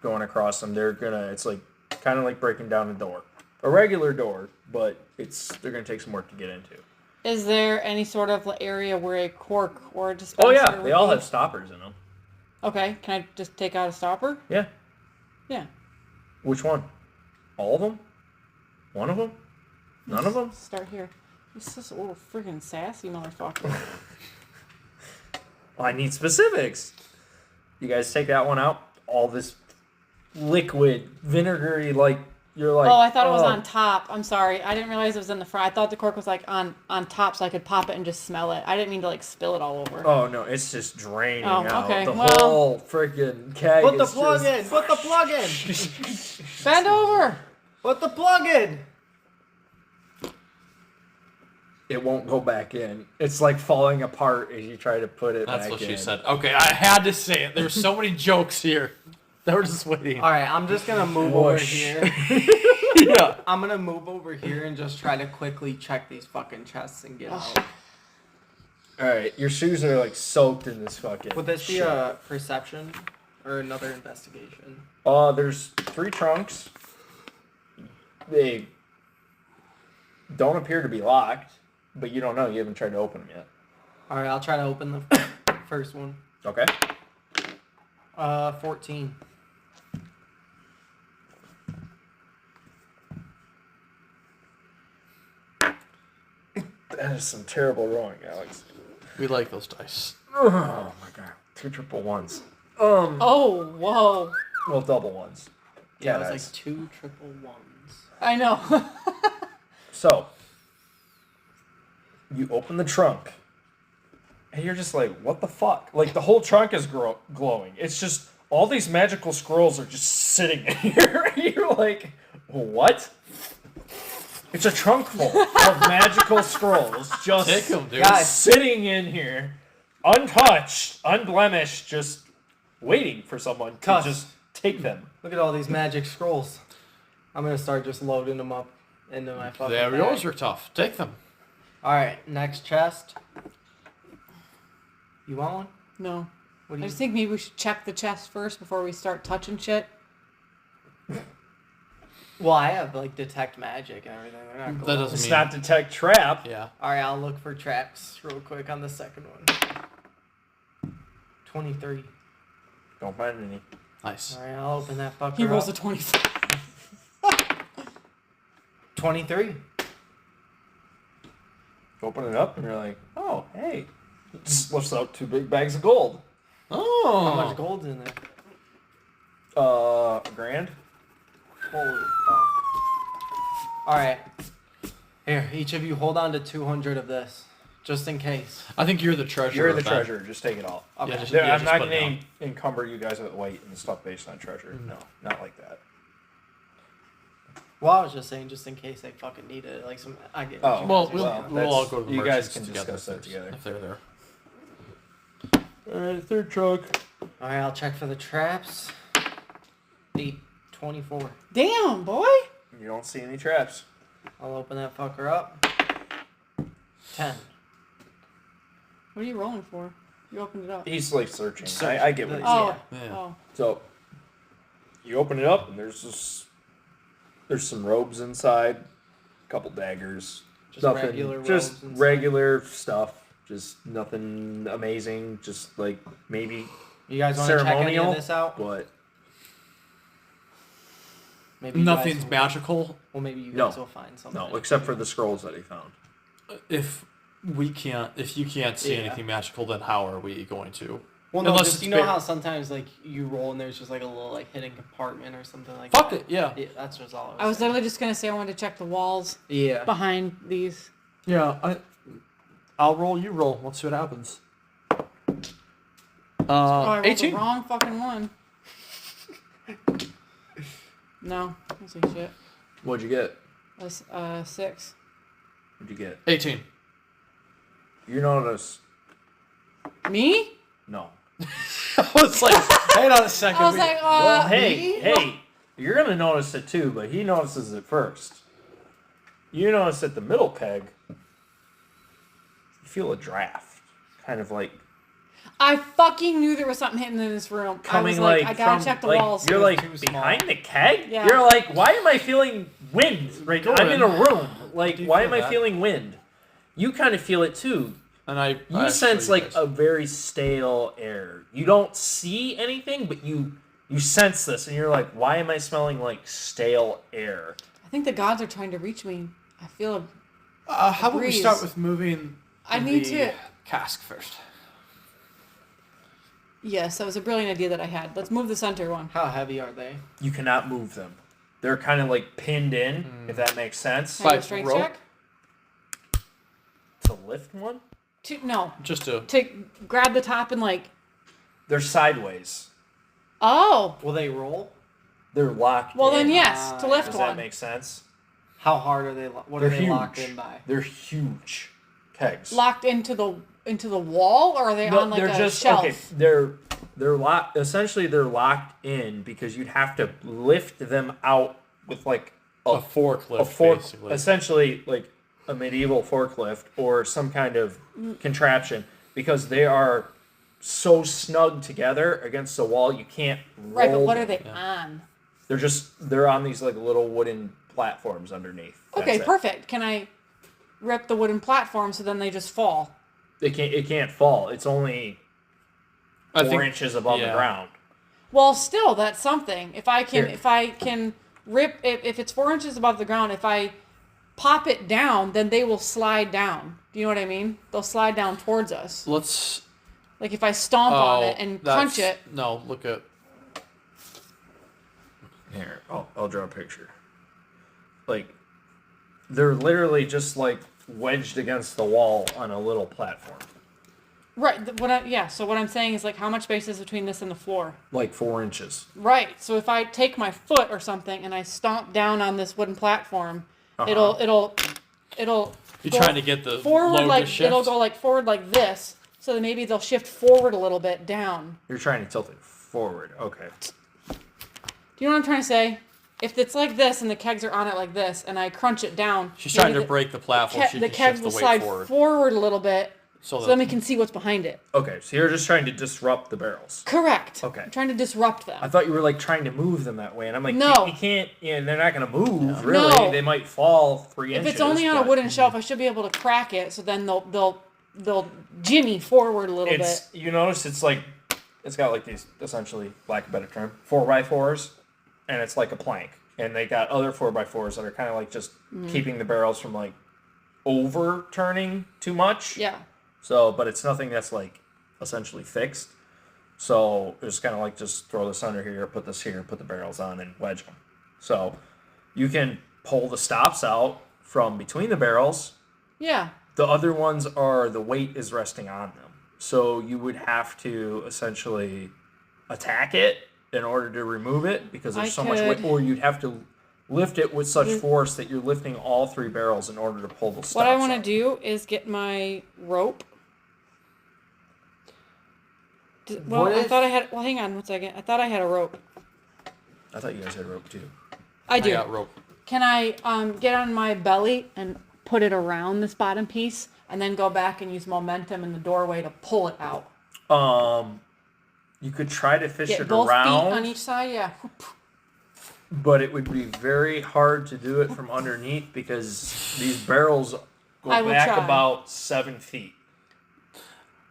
going across them. It's like kind of like breaking down a door, a regular door, but they're gonna take some work to get into. Is there any sort of area where a cork or a dispenser? Oh yeah, they would all be? have stoppers in them. Okay, can I just take out a stopper? Yeah. Yeah. Which one? All of them? One of them? None of them? Start here. This is a little freaking sassy motherfucker. I need specifics. You guys take that one out. All this liquid, vinegary, like you're like. Oh, I thought it was on top. I'm sorry. I didn't realize it was in the front. I thought the cork was like on top so I could pop it and just smell it. I didn't mean to like spill it all over. Oh no, it's just draining Oh, out. okay, The well- whole freaking keg. Put the is plug just- in. Put the plug in. Bend over. Put the plug in. It won't go back in. It's like falling apart as you try to put it That's back what in. she said. Okay, I had to say it. There's so many jokes here. They were just waiting. All right, I'm just gonna move over Whoosh. here. Yeah. I'm gonna move over here and just try to quickly check these fucking chests and get out. All right, your shoes are like soaked in this fucking. Would this be shit. a perception or another investigation? There's 3 trunks. They don't appear to be locked, but you don't know. You haven't tried to open them yet. All right, I'll try to open the first one. Okay. 14. That is some terrible rolling, Alex. We like those dice. Oh my god. 2 triple ones. Oh, whoa. Well, double ones. Yeah, it Cat was eyes. like 2 triple ones. I know. So, you open the trunk, and you're just like, what the fuck? Like, the whole trunk is glowing. It's just, all these magical scrolls are just sitting in here. You're like, what? It's a trunk full of magical scrolls just Take 'em, dude. Guys. sitting in here, untouched, unblemished, just waiting for someone to Cuss. just take them. Look at all these magic scrolls. I'm gonna start just loading them up into my fucking There, bag. yours are tough. Take them. All right, next chest. You want one? No. What I do you? just think maybe we should check the chest first before we start touching shit. Well, I have like detect magic and everything. They're not That glowing. doesn't It's mean. not detect trap. Yeah. All right, I'll look for traps real quick on the second one. 23. Don't find any. Nice. All right, I'll open that fucker He rolls a up. 25. 23. Open it up, and you're like, oh, hey. It just lifts out 2 big bags of gold. Oh. How much gold's in there? A grand. Holy fuck. Alright. Here, each of you hold on to 200 of this. Just in case. I think you're the treasurer. You're the Ben. treasurer. Just take it all. Okay. Yeah, just- I'm just not put it going down. to encumber you guys with weight and stuff based on treasure. No, not like that. Well, I was just saying, just in case they fucking need it. Like some. I get. Oh, Well, what we'll, you're well, saying. we'll all that's- go to the you guys merchants can together discuss that if- together. if they're there. Alright, third truck. Alright, I'll check for the traps. 8, 24. Damn, boy. You don't see any traps. I'll open that fucker up. 10. What are you rolling for? You opened it up. He's like searching. Searching. I get what he's Oh. saying. Yeah. Oh. So you open it up and there's some robes inside, a couple daggers, Just nothing, regular just robes and regular stuff, just nothing amazing, just like maybe, You guys want to check any of ceremonial, this out? but Maybe you Nothing's guys, magical. Well, maybe you No. guys will find something. no, except for the scrolls that he found. If you can't see Yeah. anything magical, then how are we going to? Well, no, Unless just it's you know bare- how sometimes like you roll and there's just like a little like hidden compartment or something like Fuck that. it, yeah. Yeah, that's just all. I was saying. literally just gonna say I wanted to check the walls Yeah. behind these. Yeah, I'll roll, you roll. Let's see what happens. Oh, I rolled 18. the wrong fucking one. No, I see shit. What'd you get? That's 6. What'd you get? 18. You notice? Me? No. I was like, hang on a second. I was like, Well, me? hey, you're gonna notice it too, but he notices it first. You notice at the middle peg, you feel a draft, kind of like I fucking knew there was something hidden in this room. coming I was like, like I gotta from, check the like, walls. You're like too small. behind the keg. Yeah. You're like, why am I feeling wind right now? I'm in a room. Like, Do you why feel am I that? feeling wind? You kind of feel it too. And I You sense like a very stale air. You don't see anything, but you sense this, and you're like, why am I smelling like stale air? I think the gods are trying to reach me. I feel a how about we breeze. start with moving I need the to- cask first? Yes, that was a brilliant idea that I had. Let's move the center one. How heavy are they? You cannot move them. They're kind of like pinned in, if that makes sense. Can I do By a strength rope? check? To lift one, No, Just to to grab the top and like. they're sideways. Oh, Will they roll? They're locked. well in. then yes, to lift Does one. that make sense? How hard are they? What They're are they huge. locked in by? They're huge kegs. Locked into the wall, or are they No, on like they're a just shelf? okay. They're locked. Essentially, they're locked in because you'd have to lift them out with like a forklift, a fork, basically. essentially like a medieval forklift or some kind of contraption, because they are so snug together against the wall you can't roll Right, but what are them. they on? They're on these like little wooden platforms underneath. That's Okay, it. perfect. Can I rip the wooden platform so then they just fall? It can't fall. It's only I 4 think- inches above the yeah. ground. Well, still, that's something. If I can, Here. if I can rip, if it's 4 inches above the ground, if I pop it down, then they will slide down. Do you know what I mean? They'll slide down towards us. Let's. Like if I stomp on it and that's- punch it. No, look at. Here, I'll draw a picture. Like, they're literally just like wedged against the wall on a little platform, Right. So what I'm saying is like how much space is between this and the floor? like 4 inches. Right. So if I take my foot or something and I stomp down on this wooden platform, it'll You're go trying to get the forward load like to shift. it'll go like forward like this. So then maybe they'll shift forward a little bit down. You're trying to tilt it forward. Okay. Do you know what I'm trying to say? If it's like this and the kegs are on it like this and I crunch it down, She's maybe trying to break the platform. She the can kegs shift will the slide weight forward. forward a little bit So so then we can see what's behind it. Okay, so you're just trying to disrupt the barrels. Correct. Okay. I'm trying to disrupt them. I thought you were like trying to move them that way, and I'm like, No. you can't. And they're not going to move. Really, No. they might fall 3 If inches. it's only on a but wooden shelf, I should be able to crack it. So then they'll jimmy forward a little it's bit. you notice it's like it's got like these essentially, lack of a better term, 4x4s, and it's like a plank, and they got other 4x4s that are kind of like just keeping the barrels from like overturning too much. Yeah. So, but it's nothing that's like essentially fixed. So it's kind of like just throw this under here, put this here, put the barrels on, and wedge them. So you can pull the stops out from between the barrels. Yeah. The other ones are the weight is resting on them. So you would have to essentially attack it in order to remove it because there's so much weight, or you'd have to lift it with such force that you're lifting all 3 barrels in order to pull the stops What I want to out. do is get my rope. Well, What I if- thought I had. Well, hang on one second. I thought I had a rope. I thought you guys had rope too. I do. I got rope. Can I get on my belly and put it around this bottom piece, and then go back and use momentum in the doorway to pull it out? You could try to fish Get it both around, feet on each side. Yeah. but it would be very hard to do it from underneath because these barrels go I will back try. about 7 feet.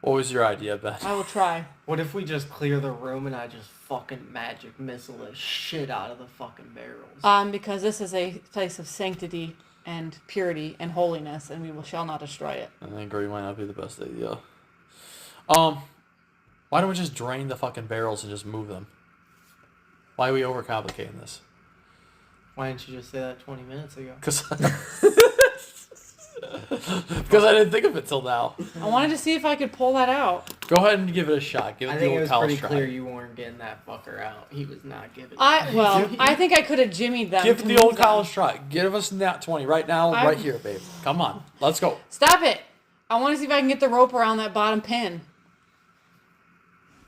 What was your idea, Ben? I will try. What if we just clear the room and I just fucking magic missile the shit out of the fucking barrels? Because this is a place of sanctity and purity and holiness, and shall not destroy it. I think agree might not be the best idea. Why don't we just drain the fucking barrels and just move them? Why are we overcomplicating this? Why didn't you just say that 20 minutes ago? Because I didn't think of it till now. I wanted to see if I could pull that out. Go ahead and give it a shot. Give it I the think it old was college pretty try. clear you weren't getting that fucker out. He was not giving it. I think I could have jimmied them. Give to it the move old them. college try. Give us nat 20 right now, I- right here, babe. Come on. Let's go. Stop it! I want to see if I can get the rope around that bottom pin.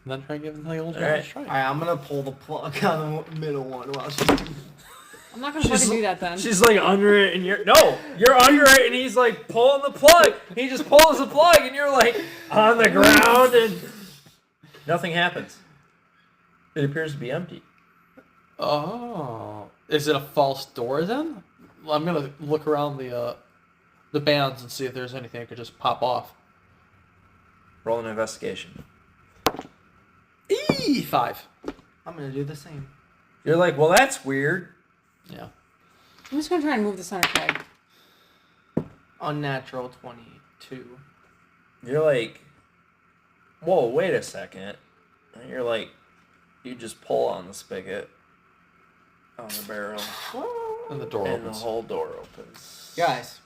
And then try and give it the old All right. college try. Alright, I'm gonna pull the plug on the middle one while she's. I'm not gonna fucking do that then. She's like under it, and you're under it, and he's like pulling the plug. He just pulls the plug, and you're like on the ground, and nothing happens. It appears to be empty. Oh. Is it a false door then? Well, I'm going to look around the bands and see if there's anything that could just pop off. Roll an investigation. 5. I'm gonna do the same. You're like, well, that's weird. Yeah. I'm just gonna try and move the center keg. Unnatural 22. You're like, whoa, wait a second. And you're like, you just pull on the spigot on the barrel, And the door and the opens. whole door opens. Guys,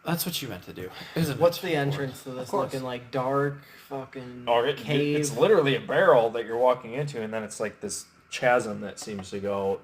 That's what you meant to do. Isn't it? what's the entrance to this course. looking like? Dark fucking Oh, cave. it's literally a barrel that you're walking into, and then it's like this chasm that seems to go